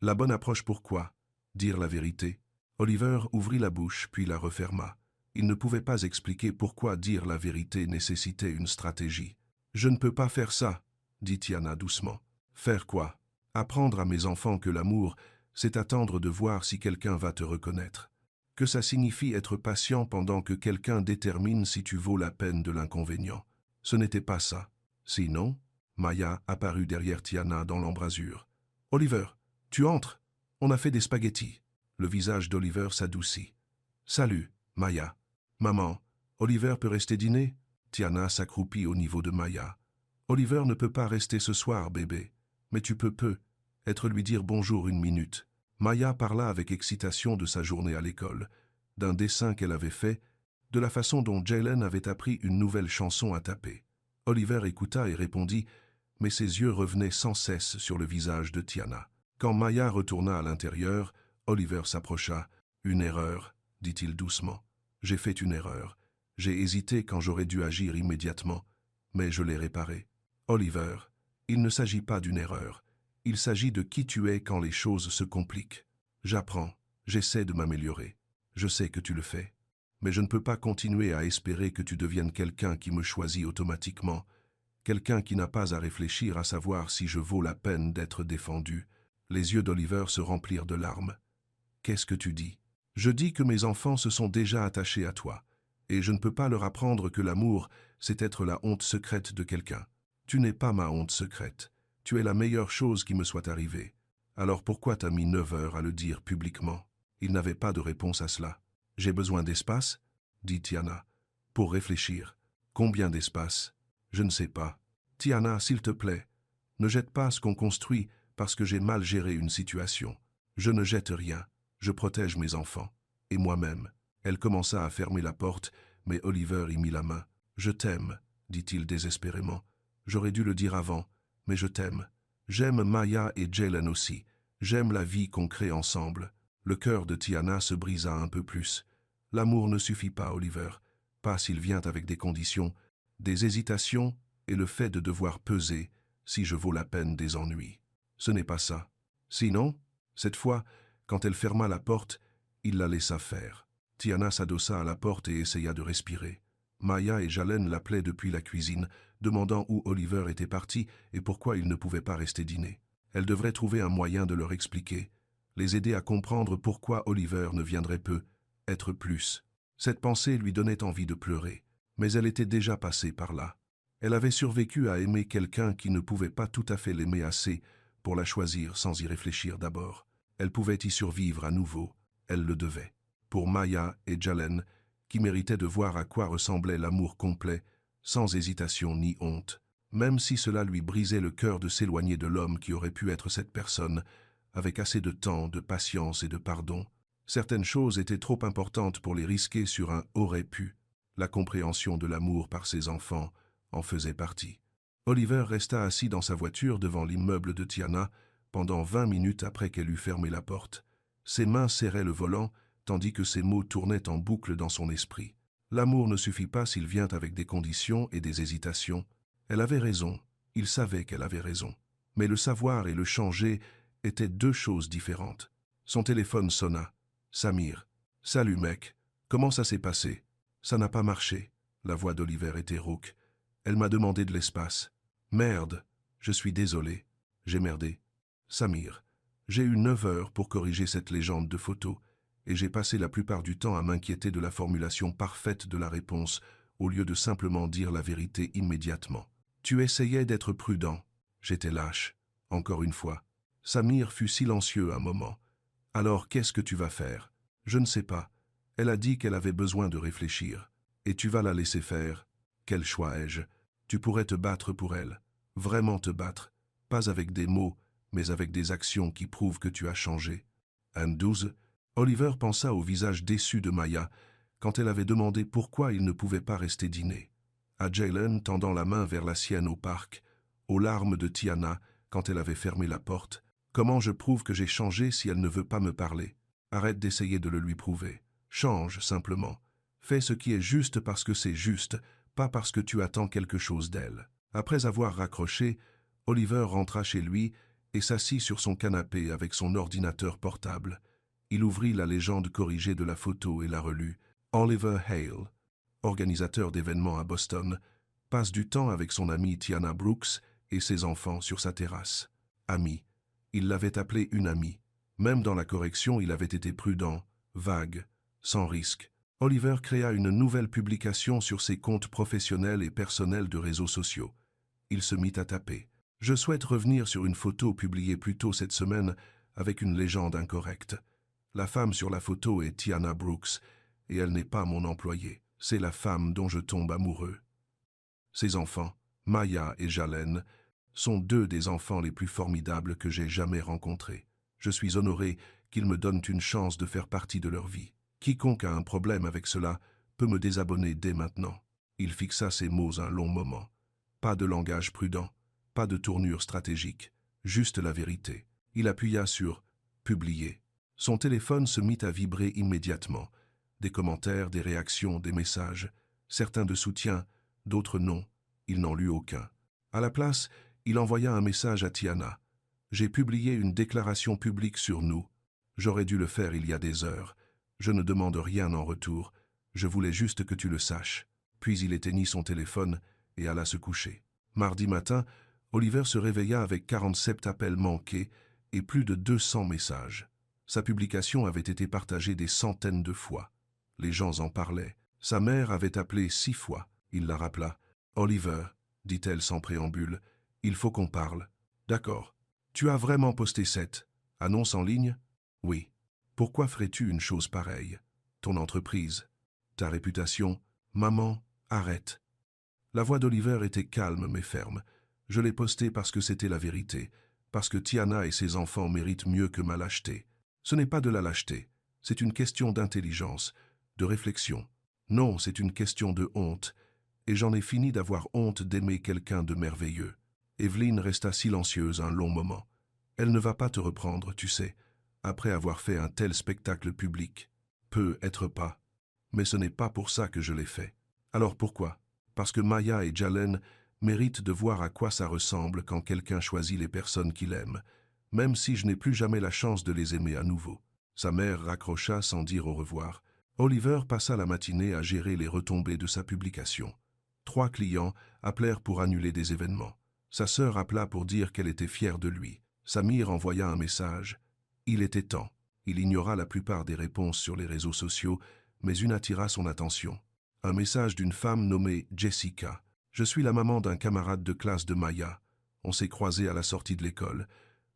La bonne approche pourquoi? Dire la vérité. Oliver ouvrit la bouche puis la referma. Il ne pouvait pas expliquer pourquoi dire la vérité nécessitait une stratégie. « Je ne peux pas faire ça, » dit Tiana doucement. « Faire quoi? Apprendre à mes enfants que l'amour, c'est attendre de voir si quelqu'un va te reconnaître. Que ça signifie être patient pendant que quelqu'un détermine si tu vaux la peine de l'inconvénient. Ce n'était pas ça. Sinon, Maya apparut derrière Tiana dans l'embrasure. « Oliver, tu entres? On a fait des spaghettis. » Le visage d'Oliver s'adoucit. « Salut, Maya. »« Maman, Oliver peut rester dîner ?» Tiana s'accroupit au niveau de Maya. « Oliver ne peut pas rester ce soir, bébé. Mais tu peux être lui dire bonjour une minute. » Maya parla avec excitation de sa journée à l'école, d'un dessin qu'elle avait fait, de la façon dont Jalen avait appris une nouvelle chanson à taper. Oliver écouta et répondit, mais ses yeux revenaient sans cesse sur le visage de Tiana. Quand Maya retourna à l'intérieur, Oliver s'approcha. « Une erreur, » dit-il doucement. « J'ai fait une erreur. J'ai hésité quand j'aurais dû agir immédiatement, mais je l'ai réparée. Oliver, il ne s'agit pas d'une erreur. Il s'agit de qui tu es quand les choses se compliquent. J'apprends, j'essaie de m'améliorer. Je sais que tu le fais. Mais je ne peux pas continuer à espérer que tu deviennes quelqu'un qui me choisit automatiquement, quelqu'un qui n'a pas à réfléchir à savoir si je vaux la peine d'être défendu. » Les yeux d'Oliver se remplirent de larmes. « Qu'est-ce que tu dis? » « Je dis que mes enfants se sont déjà attachés à toi, et je ne peux pas leur apprendre que l'amour, c'est être la honte secrète de quelqu'un. Tu n'es pas ma honte secrète. Tu es la meilleure chose qui me soit arrivée. Alors pourquoi t'as mis 9 heures à le dire publiquement? » Il n'avait pas de réponse à cela. « J'ai besoin d'espace, » dit Tiana. « Pour réfléchir. Combien d'espace? Je ne sais pas. Tiana, s'il te plaît, ne jette pas ce qu'on construit parce que j'ai mal géré une situation. Je ne jette rien. Je protège mes enfants. Et moi-même. » Elle commença à fermer la porte, mais Oliver y mit la main. « Je t'aime, » dit-il désespérément. « J'aurais dû le dire avant, mais je t'aime. J'aime Maya et Jalen aussi. J'aime la vie qu'on crée ensemble. » Le cœur de Tiana se brisa un peu plus. L'amour ne suffit pas, Oliver. Pas s'il vient avec des conditions, des hésitations et le fait de devoir peser si je vaux la peine des ennuis. Ce n'est pas ça. Sinon, cette fois, quand elle ferma la porte, il la laissa faire. Tiana s'adossa à la porte et essaya de respirer. Maya et Jalen l'appelaient depuis la cuisine, demandant où Oliver était parti et pourquoi il ne pouvait pas rester dîner. Elle devrait trouver un moyen de leur expliquer, les aider à comprendre pourquoi Oliver ne viendrait peu, être plus. Cette pensée lui donnait envie de pleurer, mais elle était déjà passée par là. Elle avait survécu à aimer quelqu'un qui ne pouvait pas tout à fait l'aimer assez pour la choisir sans y réfléchir d'abord. Elle pouvait y survivre à nouveau, elle le devait. Pour Maya et Jalen, qui méritaient de voir à quoi ressemblait l'amour complet, sans hésitation ni honte, même si cela lui brisait le cœur de s'éloigner de l'homme qui aurait pu être cette personne, avec assez de temps, de patience et de pardon. Certaines choses étaient trop importantes pour les risquer sur un « aurait pu ». La compréhension de l'amour par ses enfants en faisait partie. Oliver resta assis dans sa voiture devant l'immeuble de Tiana pendant 20 minutes après qu'elle eut fermé la porte. Ses mains serraient le volant, tandis que ces mots tournaient en boucle dans son esprit. L'amour ne suffit pas s'il vient avec des conditions et des hésitations. Elle avait raison, il savait qu'elle avait raison. Mais le savoir et le changer étaient deux choses différentes. Son téléphone sonna. Samir. « Salut mec, comment ça s'est passé? Ça n'a pas marché. » La voix d'Oliver était rauque. Elle m'a demandé de l'espace. Merde, je suis désolé. J'ai merdé. Samir. J'ai eu 9 heures pour corriger cette légende de photo, et j'ai passé la plupart du temps à m'inquiéter de la formulation parfaite de la réponse, au lieu de simplement dire la vérité immédiatement. Tu essayais d'être prudent. J'étais lâche. Encore une fois. Samir fut silencieux un moment. Alors qu'est-ce que tu vas faire? Je ne sais pas. Elle a dit qu'elle avait besoin de réfléchir. Et tu vas la laisser faire? Quel choix ai-je? Tu pourrais te battre pour elle. Vraiment te battre. Pas avec des mots, mais avec des actions qui prouvent que tu as changé. Anne 12. Oliver pensa au visage déçu de Maya quand elle avait demandé pourquoi il ne pouvait pas rester dîner. À Jalen tendant la main vers la sienne au parc, aux larmes de Tiana quand elle avait fermé la porte. Comment je prouve que j'ai changé si elle ne veut pas me parler? Arrête d'essayer de le lui prouver. Change simplement. Fais ce qui est juste parce que c'est juste, pas parce que tu attends quelque chose d'elle. Après avoir raccroché, Oliver rentra chez lui et s'assit sur son canapé avec son ordinateur portable. Il ouvrit la légende corrigée de la photo et la relut. Oliver Hale, organisateur d'événements à Boston, passe du temps avec son amie Tiana Brooks et ses enfants sur sa terrasse. Amie. Il l'avait appelée une amie. Même dans la correction, il avait été prudent, vague, sans risque. Oliver créa une nouvelle publication sur ses comptes professionnels et personnels de réseaux sociaux. Il se mit à taper. Je souhaite revenir sur une photo publiée plus tôt cette semaine avec une légende incorrecte. La femme sur la photo est Tiana Brooks, et elle n'est pas mon employée. C'est la femme dont je tombe amoureux. Ses enfants, Maya et Jalen, sont deux des enfants les plus formidables que j'ai jamais rencontrés. Je suis honoré qu'ils me donnent une chance de faire partie de leur vie. Quiconque a un problème avec cela peut me désabonner dès maintenant. Il fixa ses mots un long moment. Pas de langage prudent, pas de tournure stratégique, juste la vérité. Il appuya sur « Publier ». Son téléphone se mit à vibrer immédiatement. Des commentaires, des réactions, des messages, certains de soutien, d'autres non. Il n'en lut aucun. À la place, il envoya un message à Tiana. « J'ai publié une déclaration publique sur nous. J'aurais dû le faire il y a des heures. Je ne demande rien en retour. Je voulais juste que tu le saches. » Puis il éteignit son téléphone et alla se coucher. Mardi matin, Oliver se réveilla avec 47 appels manqués et plus de 200 messages. Sa publication avait été partagée des centaines de fois. Les gens en parlaient. Sa mère avait appelé 6 fois. Il la rappela. « Oliver, dit-elle sans préambule, il faut qu'on parle. »« D'accord. Tu as vraiment posté cette annonce en ligne? »« Oui. Pourquoi ferais-tu une chose pareille? Ton entreprise, ta réputation? Maman, arrête. » La voix d'Oliver était calme mais ferme. « Je l'ai posté parce que c'était la vérité, parce que Tiana et ses enfants méritent mieux que ma lâcheté. Ce n'est pas de la lâcheté, c'est une question d'intelligence, de réflexion. Non, c'est une question de honte. Et j'en ai fini d'avoir honte d'aimer quelqu'un de merveilleux. » Evelyne resta silencieuse un long moment. Elle ne va pas te reprendre, tu sais, après avoir fait un tel spectacle public. Peut être pas. Mais ce n'est pas pour ça que je l'ai fait. Alors pourquoi? Parce que Maya et Jalen méritent de voir à quoi ça ressemble quand quelqu'un choisit les personnes qu'il aime, même si je n'ai plus jamais la chance de les aimer à nouveau. Sa mère raccrocha sans dire au revoir. Oliver passa la matinée à gérer les retombées de sa publication. 3 clients appelèrent pour annuler des événements. Sa sœur appela pour dire qu'elle était fière de lui. Samir envoya un message. Il était temps. Il ignora la plupart des réponses sur les réseaux sociaux, mais une attira son attention. Un message d'une femme nommée Jessica. « Je suis la maman d'un camarade de classe de Maya. On s'est croisés à la sortie de l'école.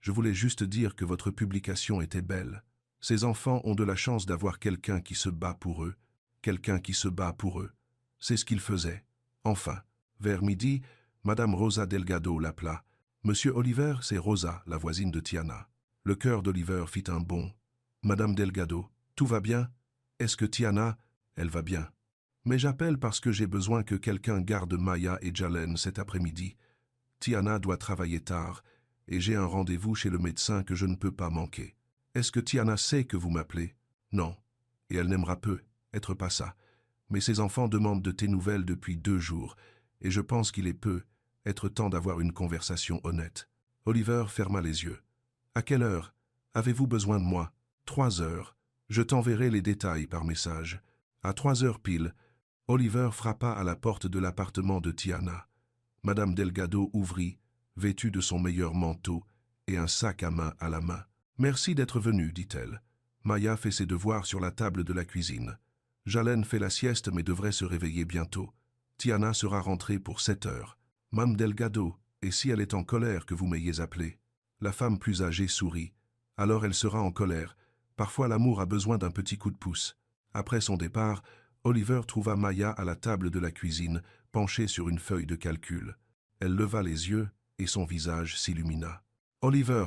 Je voulais juste dire que votre publication était belle. Ces enfants ont de la chance d'avoir quelqu'un qui se bat pour eux. Quelqu'un qui se bat pour eux. C'est ce qu'il faisait. Enfin, vers midi, Madame Rosa Delgado l'appela. Monsieur Oliver, c'est Rosa, la voisine de Tiana. Le cœur d'Oliver fit un bond. Madame Delgado, tout va bien? Est-ce que Tiana, elle va bien? Mais j'appelle parce que j'ai besoin que quelqu'un garde Maya et Jalen cet après-midi. Tiana doit travailler tard, et j'ai un rendez-vous chez le médecin que je ne peux pas manquer. Est-ce que Tiana sait que vous m'appelez? Non. et elle n'aimera peu être pas ça. Mais ses enfants demandent de tes nouvelles depuis 2 jours, et je pense qu'il est peu être temps d'avoir une conversation honnête. Oliver ferma les yeux. À quelle heure avez-vous besoin de moi? 3 heures. Je t'enverrai les détails par message. À 3 heures pile, Oliver frappa à la porte de l'appartement de Tiana. Madame Delgado ouvrit, vêtue de son meilleur manteau et un sac à main à la main. « Merci d'être venu, dit-elle. Maya fait ses devoirs sur la table de la cuisine. Jalen fait la sieste mais devrait se réveiller bientôt. Tiana sera rentrée pour 7 heures. Madame Delgado, et si elle est en colère que vous m'ayez appelé ?» La femme plus âgée sourit. « Alors elle sera en colère. Parfois l'amour a besoin d'un petit coup de pouce. » Après son départ, Oliver trouva Maya à la table de la cuisine, penchée sur une feuille de calcul. Elle leva les yeux et son visage s'illumina. « Oliver,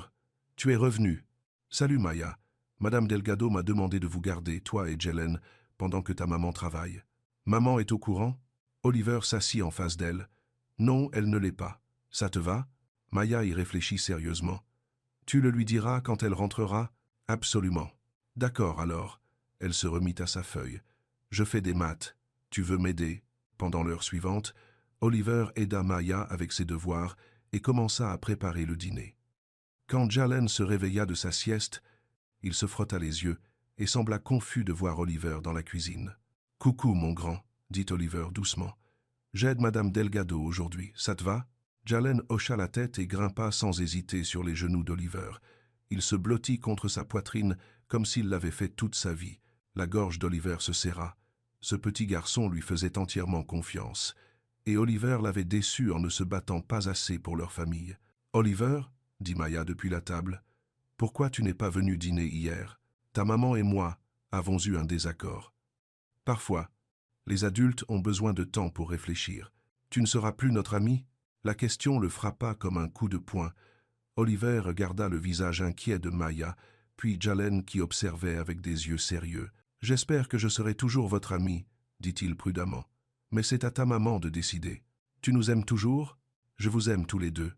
tu es revenu. »« Salut Maya. Madame Delgado m'a demandé de vous garder, toi et Jalen, pendant que ta maman travaille. Maman est au courant ?» Oliver s'assit en face d'elle. « Non, elle ne l'est pas. Ça te va ?» Maya y réfléchit sérieusement. « Tu le lui diras quand elle rentrera ?»« Absolument. »« D'accord alors. » Elle se remit à sa feuille. « Je fais des maths. Tu veux m'aider ?» Pendant l'heure suivante, Oliver aida Maya avec ses devoirs et commença à préparer le dîner. Quand Jalen se réveilla de sa sieste, il se frotta les yeux et sembla confus de voir Oliver dans la cuisine. « Coucou, mon grand, » dit Oliver doucement. « J'aide Madame Delgado aujourd'hui, ça te va ?» Jalen hocha la tête et grimpa sans hésiter sur les genoux d'Oliver. Il se blottit contre sa poitrine comme s'il l'avait fait toute sa vie. La gorge d'Oliver se serra. Ce petit garçon lui faisait entièrement confiance. Et Oliver l'avait déçu en ne se battant pas assez pour leur famille. « Oliver, » dit Maya depuis la table, « pourquoi tu n'es pas venu dîner hier? Ta maman et moi avons eu un désaccord. Parfois, les adultes ont besoin de temps pour réfléchir. Tu ne seras plus notre ami ?» La question le frappa comme un coup de poing. Oliver regarda le visage inquiet de Maya, puis Jalen qui observait avec des yeux sérieux. « J'espère que je serai toujours votre ami, » dit-il prudemment. « Mais c'est à ta maman de décider. Tu nous aimes toujours? Je vous aime tous les deux.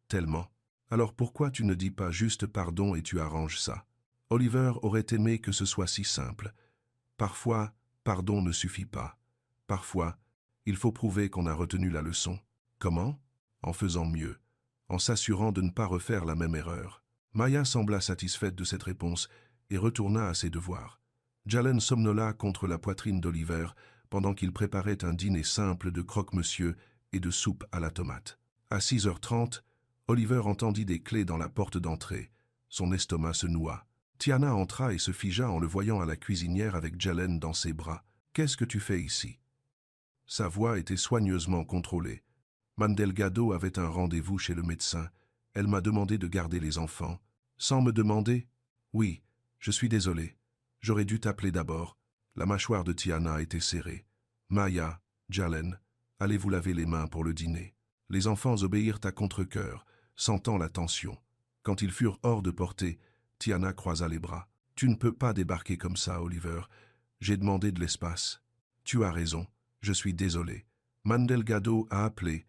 Tellement. Alors pourquoi tu ne dis pas juste pardon et tu arranges ça? » Oliver aurait aimé que ce soit si simple. Parfois, pardon ne suffit pas. Parfois, il faut prouver qu'on a retenu la leçon. Comment? En faisant mieux, en s'assurant de ne pas refaire la même erreur. Maya sembla satisfaite de cette réponse et retourna à ses devoirs. Jalen somnola contre la poitrine d'Oliver pendant qu'il préparait un dîner simple de croque-monsieur et de soupe à la tomate. À 6h30, Oliver entendit des clés dans la porte d'entrée. Son estomac se noua. Tiana entra et se figea en le voyant à la cuisinière avec Jalen dans ses bras. « Qu'est-ce que tu fais ici ?» Sa voix était soigneusement contrôlée. Madame Delgado avait un rendez-vous chez le médecin. Elle m'a demandé de garder les enfants. Sans me demander? Oui, je suis désolé. J'aurais dû t'appeler d'abord. La mâchoire de Tiana était serrée. Maya, Jalen, allez vous laver les mains pour le dîner. Les enfants obéirent à contre-cœur, sentant la tension. Quand ils furent hors de portée, Tiana croisa les bras. Tu ne peux pas débarquer comme ça, Oliver. J'ai demandé de l'espace. Tu as raison, je suis désolé. Madame Delgado a appelé,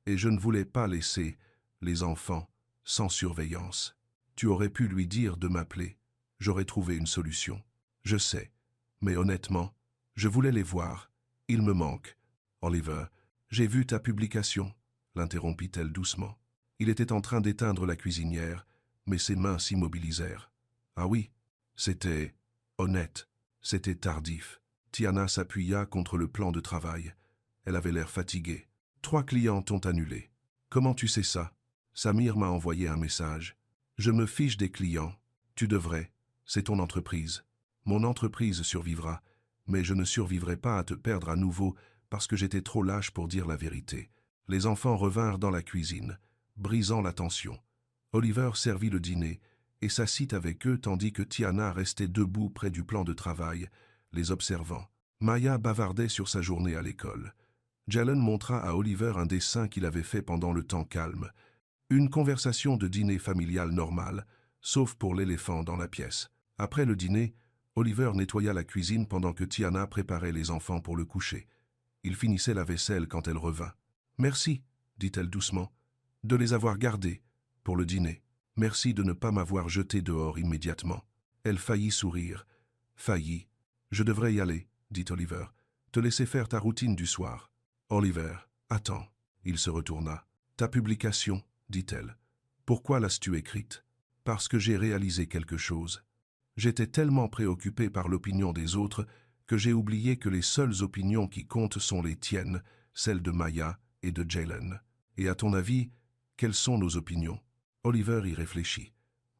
et je ne voulais pas laisser les enfants sans surveillance. Tu aurais pu lui dire de m'appeler. J'aurais trouvé une solution. Je sais, mais honnêtement, je voulais les voir. Il me manque. Oliver, j'ai vu ta publication, l'interrompit-elle doucement. Il était en train d'éteindre la cuisinière, mais ses mains s'immobilisèrent. Ah oui, c'était honnête, c'était tardif. Tiana s'appuya contre le plan de travail. Elle avait l'air fatiguée. 3 clients t'ont annulé. Comment tu sais ça? Samir m'a envoyé un message. Je me fiche des clients. Tu devrais. C'est ton entreprise. Mon entreprise survivra, mais je ne survivrai pas à te perdre à nouveau parce que j'étais trop lâche pour dire la vérité. Les enfants revinrent dans la cuisine, brisant la tension. Oliver servit le dîner et s'assit avec eux tandis que Tiana restait debout près du plan de travail, les observant. Maya bavardait sur sa journée à l'école. Jalen montra à Oliver un dessin qu'il avait fait pendant le temps calme. Une conversation de dîner familial normale, sauf pour l'éléphant dans la pièce. Après le dîner, Oliver nettoya la cuisine pendant que Tiana préparait les enfants pour le coucher. Il finissait la vaisselle quand elle revint. « Merci, » dit-elle doucement, « de les avoir gardés pour le dîner. Merci de ne pas m'avoir jeté dehors immédiatement. » Elle faillit sourire. Faillit. Je devrais y aller, dit Oliver. Te laisser faire ta routine du soir. Oliver, attends. Il se retourna. Ta publication, dit-elle. Pourquoi l'as-tu écrite? Parce que j'ai réalisé quelque chose. J'étais tellement préoccupé par l'opinion des autres que j'ai oublié que les seules opinions qui comptent sont les tiennes, celles de Maya et de Jalen. Et à ton avis, quelles sont nos opinions? Oliver y réfléchit.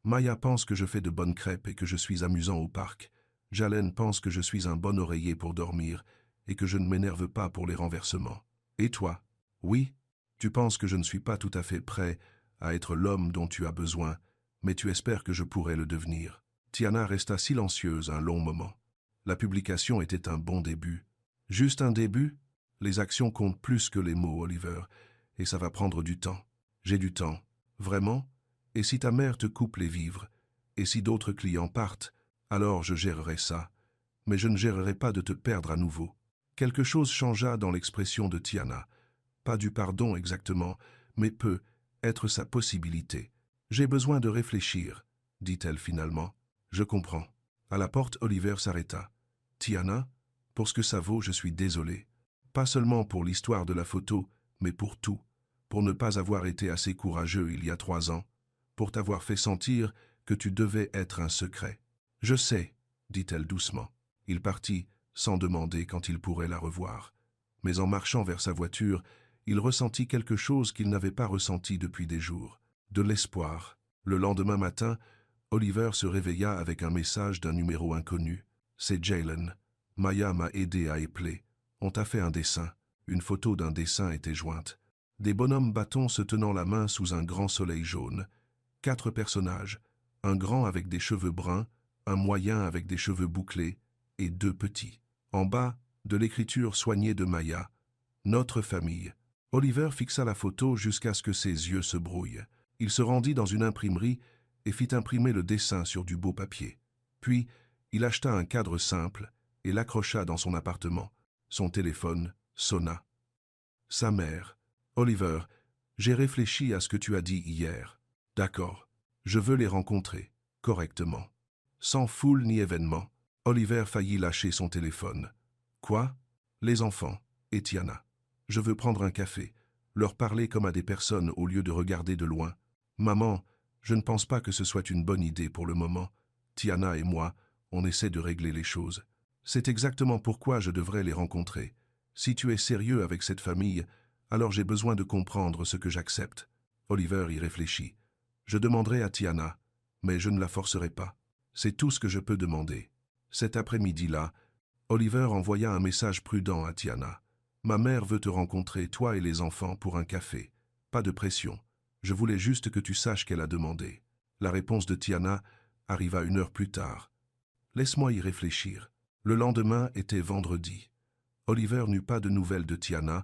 Maya pense que je fais de bonnes crêpes et que je suis amusant au parc. Jalen pense que je suis un bon oreiller pour dormir et que je ne m'énerve pas pour les renversements. Et toi? Oui, tu penses que je ne suis pas tout à fait prêt à être l'homme dont tu as besoin, mais tu espères que je pourrais le devenir. Tiana resta silencieuse un long moment. La publication était un bon début. Juste un début? Les actions comptent plus que les mots, Oliver, et ça va prendre du temps. J'ai du temps. Vraiment? Et si ta mère te coupe les vivres? Et si d'autres clients partent? Alors je gérerai ça. Mais je ne gérerai pas de te perdre à nouveau. Quelque chose changea dans l'expression de Tiana. Pas du pardon exactement, mais peut être sa possibilité. J'ai besoin de réfléchir, dit-elle finalement. Je comprends. À la porte, Oliver s'arrêta. Tiana, pour ce que ça vaut, je suis désolé. Pas seulement pour l'histoire de la photo, mais pour tout. Pour ne pas avoir été assez courageux il y a 3 ans. Pour t'avoir fait sentir que tu devais être un secret. Je sais, dit-elle doucement. Il partit, sans demander quand il pourrait la revoir. Mais en marchant vers sa voiture, il ressentit quelque chose qu'il n'avait pas ressenti depuis des jours. De l'espoir. Le lendemain matin, Oliver se réveilla avec un message d'un numéro inconnu. C'est Jalen. Maya m'a aidé à épeler. On t'a fait un dessin. Une photo d'un dessin était jointe. Des bonhommes bâtons se tenant la main sous un grand soleil jaune. 4 personnages. Un grand avec des cheveux bruns, un moyen avec des cheveux bouclés, et 2 petits. En bas, de l'écriture soignée de Maya. Notre famille. Oliver fixa la photo jusqu'à ce que ses yeux se brouillent. Il se rendit dans une imprimerie et fit imprimer le dessin sur du beau papier. Puis, il acheta un cadre simple et l'accrocha dans son appartement. Son téléphone sonna. Sa mère. Oliver, j'ai réfléchi à ce que tu as dit hier. D'accord. Je veux les rencontrer, correctement. Sans foule ni événement. Oliver faillit lâcher son téléphone. Quoi? Les enfants, et Tiana. Je veux prendre un café, leur parler comme à des personnes au lieu de regarder de loin. Maman, je ne pense pas que ce soit une bonne idée pour le moment. Tiana et moi, on essaie de régler les choses. C'est exactement pourquoi je devrais les rencontrer. Si tu es sérieux avec cette famille, alors j'ai besoin de comprendre ce que j'accepte. Oliver y réfléchit. Je demanderai à Tiana, mais je ne la forcerai pas. C'est tout ce que je peux demander. Cet après-midi-là, Oliver envoya un message prudent à Tiana. Ma mère veut te rencontrer, toi et les enfants, pour un café. Pas de pression. Je voulais juste que tu saches qu'elle a demandé. La réponse de Tiana arriva 1 heure plus tard. Laisse-moi y réfléchir. Le lendemain était vendredi. Oliver n'eut pas de nouvelles de Tiana,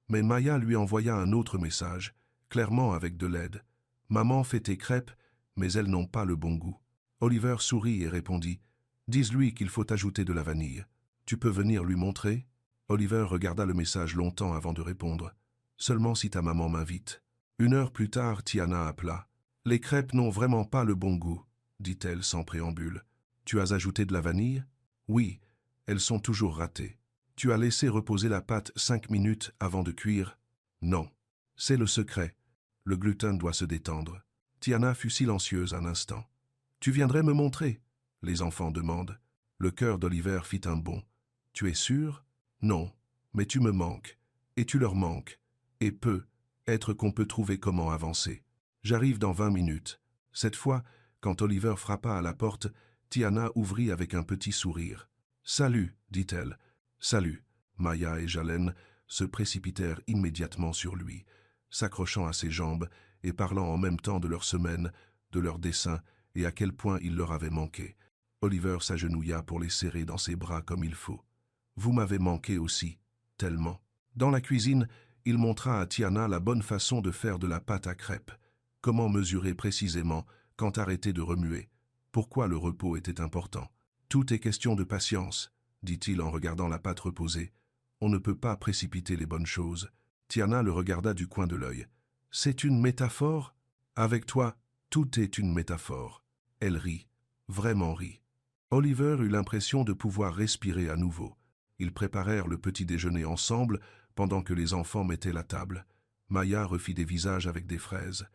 mais Maya lui envoya un autre message, clairement avec de l'aide. Maman fait tes crêpes, mais elles n'ont pas le bon goût. Oliver sourit et répondit. Dis-lui qu'il faut ajouter de la vanille. Tu peux venir lui montrer? Oliver regarda le message longtemps avant de répondre. Seulement si ta maman m'invite. 1 heure plus tard, Tiana appela. Les crêpes n'ont vraiment pas le bon goût, dit-elle sans préambule. Tu as ajouté de la vanille? Oui, elles sont toujours ratées. Tu as laissé reposer la pâte 5 minutes avant de cuire? Non. C'est le secret. Le gluten doit se détendre. Tiana fut silencieuse un instant. Tu viendrais me montrer? Les enfants demandent. Le cœur d'Oliver fit un bond. Tu es sûr? Non, mais tu me manques. Et tu leur manques. Et être qu'on peut trouver comment avancer. J'arrive dans 20 minutes. Cette fois, quand Oliver frappa à la porte, Tiana ouvrit avec un petit sourire. Salut, dit-elle. Salut. Maya et Jalen se précipitèrent immédiatement sur lui, s'accrochant à ses jambes et parlant en même temps de leur semaine, de leur dessin et à quel point il leur avait manqué. Oliver s'agenouilla pour les serrer dans ses bras comme il faut. Vous m'avez manqué aussi, tellement. Dans la cuisine, il montra à Tiana la bonne façon de faire de la pâte à crêpes. Comment mesurer précisément, quand arrêter de remuer. Pourquoi le repos était important. Tout est question de patience, dit-il en regardant la pâte reposer. On ne peut pas précipiter les bonnes choses. Tiana le regarda du coin de l'œil. C'est une métaphore? Avec toi, tout est une métaphore. Elle rit, vraiment rit. Oliver eut l'impression de pouvoir respirer à nouveau. Ils préparèrent le petit déjeuner ensemble pendant que les enfants mettaient la table. Maya refit des visages avec des fraises.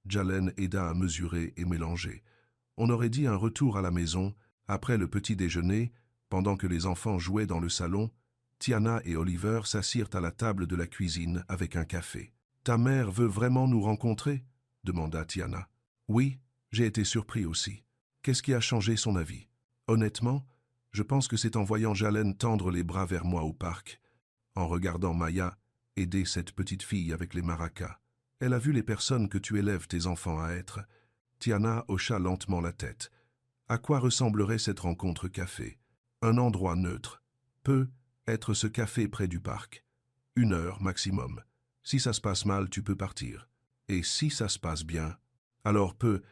Jalen aida à mesurer et mélanger. On aurait dit un retour à la maison, après le petit déjeuner, pendant que les enfants jouaient dans le salon. Tiana et Oliver s'assirent à la table de la cuisine avec un café. « Ta mère veut vraiment nous rencontrer ?» demanda Tiana. « Oui, j'ai été surpris aussi. Qu'est-ce qui a changé son avis ? Honnêtement, je pense que c'est en voyant Jalen tendre les bras vers moi au parc, en regardant Maya aider cette petite fille avec les maracas. Elle a vu les personnes que tu élèves tes enfants à être. » Tiana hocha lentement la tête. À quoi ressemblerait cette rencontre café? Un endroit neutre. Peut être ce café près du parc. 1 heure maximum. Si ça se passe mal, tu peux partir. Et si ça se passe bien, alors peut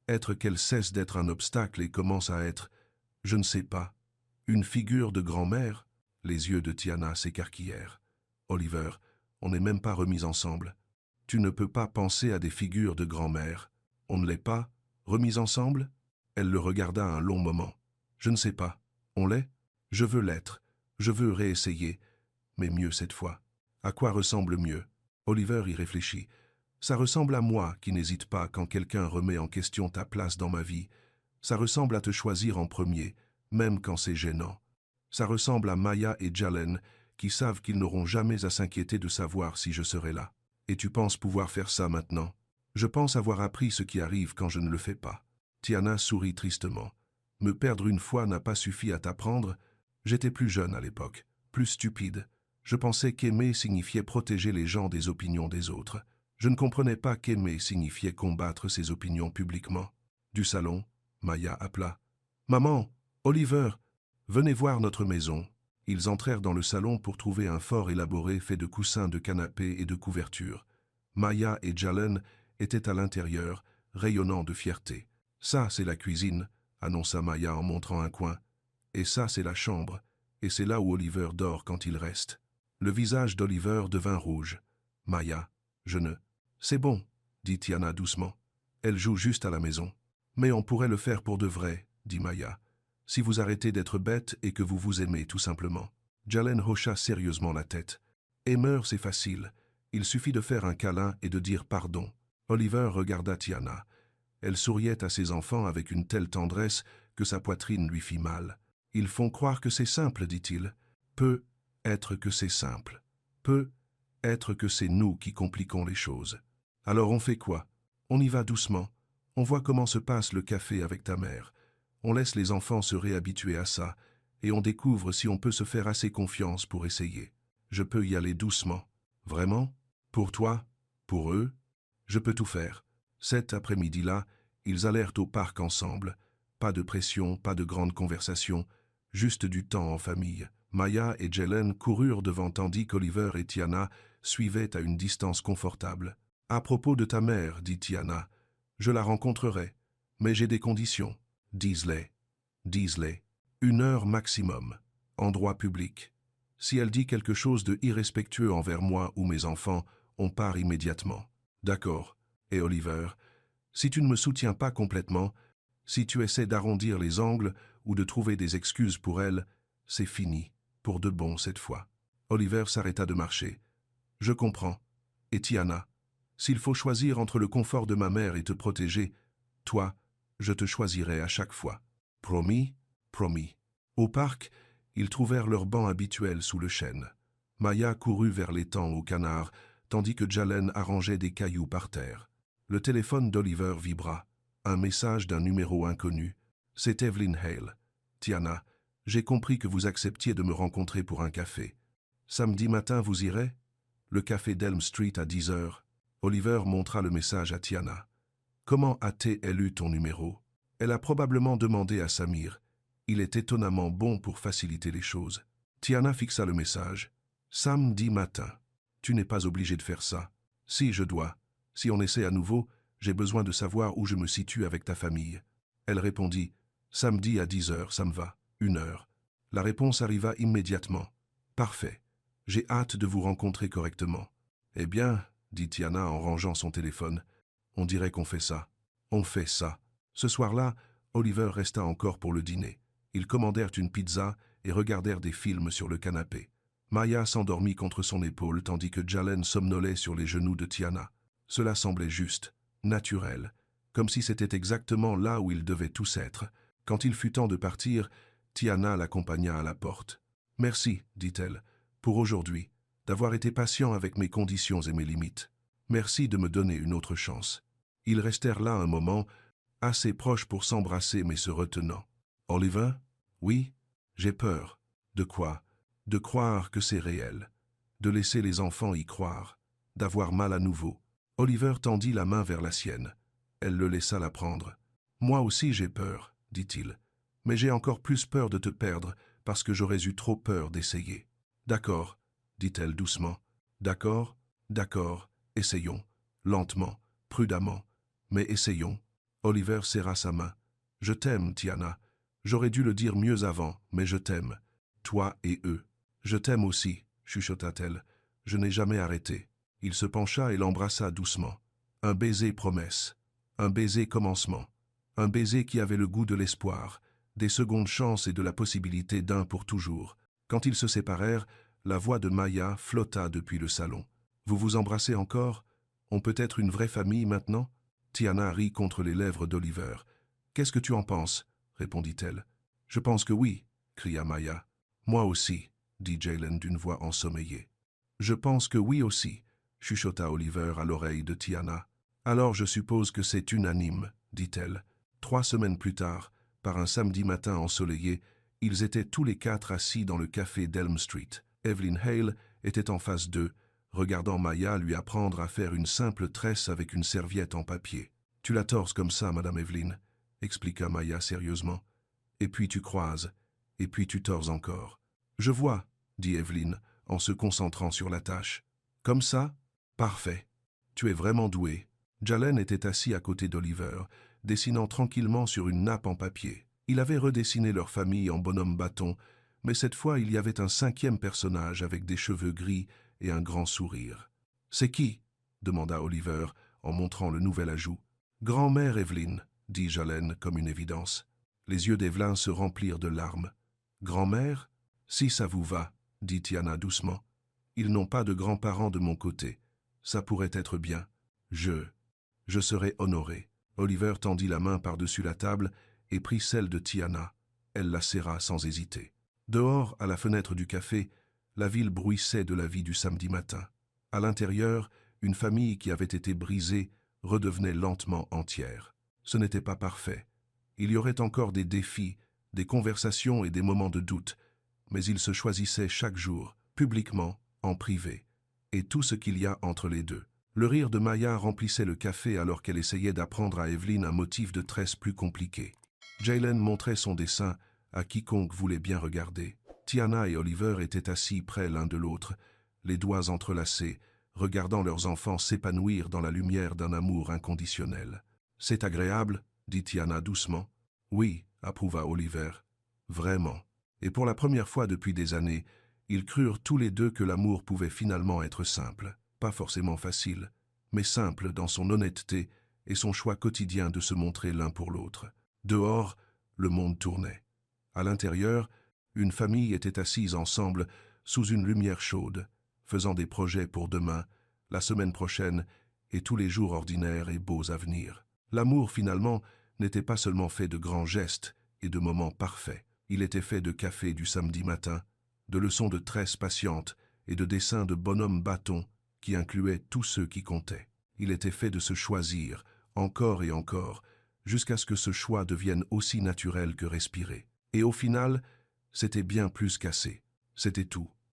être qu'elle cesse d'être un obstacle et commence à être, je ne sais pas, une figure de grand-mère. Les yeux de Tiana s'écarquillèrent. Oliver, on n'est même pas remis ensemble. Tu ne peux pas penser à des figures de grand-mère. On ne l'est pas, remis ensemble? Elle le regarda un long moment. Je ne sais pas. On l'est? Je veux l'être. Je veux réessayer. Mais mieux cette fois. À quoi ressemble mieux? Oliver y réfléchit. Ça ressemble à moi qui n'hésite pas quand quelqu'un remet en question ta place dans ma vie. Ça ressemble à te choisir en premier, même quand c'est gênant. Ça ressemble à Maya et Jalen qui savent qu'ils n'auront jamais à s'inquiéter de savoir si je serai là. Et tu penses pouvoir faire ça maintenant? Je pense avoir appris ce qui arrive quand je ne le fais pas. Tiana sourit tristement. Me perdre une fois n'a pas suffi à t'apprendre. J'étais plus jeune à l'époque, plus stupide. Je pensais qu'aimer signifiait protéger les gens des opinions des autres. Je ne comprenais pas qu'aimer signifiait combattre ses opinions publiquement. Du salon, Maya appela. « Maman, Oliver, venez voir notre maison. » Ils entrèrent dans le salon pour trouver un fort élaboré fait de coussins de canapé et de couvertures. Maya et Jalen étaient à l'intérieur, rayonnant de fierté. « Ça, c'est la cuisine, » annonça Maya en montrant un coin. « Et ça, c'est la chambre, et c'est là où Oliver dort quand il reste. » Le visage d'Oliver devint rouge. « Maya, je ne... » « C'est bon, » dit Tiana doucement. « Elle joue juste à la maison. »« Mais on pourrait le faire pour de vrai, » dit Maya. « Si vous arrêtez d'être bête et que vous vous aimez tout simplement. » Jalen hocha sérieusement la tête. « Aimer, c'est facile. Il suffit de faire un câlin et de dire pardon. » Oliver regarda Tiana. Elle souriait à ses enfants avec une telle tendresse que sa poitrine lui fit mal. « Ils font croire que c'est simple, dit-il. Peut être que c'est simple. Peut être que c'est nous qui compliquons les choses. Alors on fait quoi? On y va doucement. On voit comment se passe le café avec ta mère. On laisse les enfants se réhabituer à ça, et on découvre si on peut se faire assez confiance pour essayer. Je peux y aller doucement. Vraiment? Pour toi? Pour eux? Je peux tout faire. » Cet après-midi-là, ils allèrent au parc ensemble. Pas de pression, pas de grande conversation, juste du temps en famille. Maya et Jalen coururent devant tandis qu'Oliver et Tiana suivaient à une distance confortable. « À propos de ta mère, dit Tiana, je la rencontrerai, mais j'ai des conditions. Dis-les. Dis-les. 1 heure maximum. Endroit public. Si elle dit quelque chose de irrespectueux envers moi ou mes enfants, on part immédiatement. D'accord. Et Oliver, si tu ne me soutiens pas complètement, si tu essaies d'arrondir les angles ou de trouver des excuses pour elle, c'est fini, pour de bon cette fois. » Oliver s'arrêta de marcher. « Je comprends. Et Tiana, s'il faut choisir entre le confort de ma mère et te protéger, toi, je te choisirai à chaque fois. Promis? Promis. » Au parc, ils trouvèrent leur banc habituel sous le chêne. Maya courut vers l'étang au canard, tandis que Jalen arrangeait des cailloux par terre. Le téléphone d'Oliver vibra. Un message d'un numéro inconnu. C'est Evelyn Hale. « Tiana, j'ai compris que vous acceptiez de me rencontrer pour un café. Samedi matin, vous irez? Le café d'Elm Street à 10 heures. » Oliver montra le message à Tiana. « Comment a-t-elle eu ton numéro? » Elle a probablement demandé à Samir. Il est étonnamment bon pour faciliter les choses. Tiana fixa le message. « Samedi matin. Tu n'es pas obligé de faire ça. Si, je dois. Si on essaie à nouveau, j'ai besoin de savoir où je me situe avec ta famille. » Elle répondit. « Samedi à 10 heures, ça me va. 1 heure. » La réponse arriva immédiatement. « Parfait. J'ai hâte de vous rencontrer correctement. » « Eh bien, dit Tiana en rangeant son téléphone, on dirait qu'on fait ça. On fait ça. » Ce soir-là, Oliver resta encore pour le dîner. Ils commandèrent une pizza et regardèrent des films sur le canapé. Maya s'endormit contre son épaule tandis que Jalen somnolait sur les genoux de Tiana. Cela semblait juste, naturel, comme si c'était exactement là où ils devaient tous être. Quand il fut temps de partir, Tiana l'accompagna à la porte. « Merci, dit-elle, pour aujourd'hui, d'avoir été patient avec mes conditions et mes limites. Merci de me donner une autre chance. » Ils restèrent là un moment, assez proches pour s'embrasser mais se retenant. « Oliver? Oui? J'ai peur. » « De quoi? » « De croire que c'est réel. De laisser les enfants y croire. D'avoir mal à nouveau. » Oliver tendit la main vers la sienne. Elle le laissa la prendre. « Moi aussi j'ai peur, dit-il. Mais j'ai encore plus peur de te perdre parce que j'aurais eu trop peur d'essayer. »« D'accord, dit-elle doucement. D'accord, d'accord, essayons. Lentement, prudemment. Mais essayons. » Oliver serra sa main. « Je t'aime, Tiana. J'aurais dû le dire mieux avant, mais je t'aime. Toi et eux. Je t'aime aussi, chuchota-t-elle. Je n'ai jamais arrêté. » Il se pencha et l'embrassa doucement. Un baiser promesse. Un baiser commencement. Un baiser qui avait le goût de l'espoir, des secondes chances et de la possibilité d'un pour toujours. Quand ils se séparèrent, la voix de Maya flotta depuis le salon. « Vous vous embrassez encore? On peut être une vraie famille maintenant ?» Tiana rit contre les lèvres d'Oliver. « Qu'est-ce que tu en penses ?» répondit-elle. « Je pense que oui, » cria Maya. « Moi aussi, » dit Jalen d'une voix ensommeillée. « Je pense que oui aussi, » chuchota Oliver à l'oreille de Tiana. « Alors je suppose que c'est unanime, » dit-elle. 3 semaines plus tard, par un samedi matin ensoleillé, ils étaient tous les 4 assis dans le café d'Elm Street. Evelyn Hale était en face d'eux, regardant Maya lui apprendre à faire une simple tresse avec une serviette en papier. « Tu la torses comme ça, Madame Evelyn, » expliqua Maya sérieusement. « Et puis tu croises, et puis tu torses encore. »« Je vois, » dit Evelyn, en se concentrant sur la tâche. « Comme ça? Parfait. Tu es vraiment doué. » Jalen était assis à côté d'Oliver, dessinant tranquillement sur une nappe en papier. Il avait redessiné leur famille en bonhomme bâton, mais cette fois il y avait un 5e personnage avec des cheveux gris et un grand sourire. « C'est qui ?» demanda Oliver, en montrant le nouvel ajout. « Grand-mère Evelyn, » dit Jalen comme une évidence. Les yeux d'Evelyn se remplirent de larmes. « Grand-mère? Si ça vous va, » dit Tiana doucement. « Ils n'ont pas de grands-parents de mon côté. Ça pourrait être bien. Je serai honoré. » Oliver tendit la main par-dessus la table et prit celle de Tiana. Elle la serra sans hésiter. Dehors, à la fenêtre du café, la ville bruissait de la vie du samedi matin. À l'intérieur, une famille qui avait été brisée redevenait lentement entière. Ce n'était pas parfait. Il y aurait encore des défis, des conversations et des moments de doute, mais ils se choisissaient chaque jour, publiquement, en privé, et tout ce qu'il y a entre les deux. Le rire de Maya remplissait le café alors qu'elle essayait d'apprendre à Evelyn un motif de tresse plus compliqué. Jalen montrait son dessin à quiconque voulait bien regarder. Tiana et Oliver étaient assis près l'un de l'autre, les doigts entrelacés, regardant leurs enfants s'épanouir dans la lumière d'un amour inconditionnel. « C'est agréable ?» dit Tiana doucement. « Oui, » approuva Oliver. « Vraiment. » Et pour la première fois depuis des années, ils crurent tous les deux que l'amour pouvait finalement être simple. Pas forcément facile, mais simple dans son honnêteté et son choix quotidien de se montrer l'un pour l'autre. Dehors, le monde tournait. À l'intérieur, une famille était assise ensemble sous une lumière chaude, faisant des projets pour demain, la semaine prochaine et tous les jours ordinaires et beaux à venir. L'amour, finalement, n'était pas seulement fait de grands gestes et de moments parfaits. Il était fait de café du samedi matin, de leçons de tresses patientes et de dessins de bonhommes bâtons qui incluaient tous ceux qui comptaient. Il était fait de se choisir, encore et encore, jusqu'à ce que ce choix devienne aussi naturel que respirer. Et au final, c'était bien plus qu'assez. C'était tout.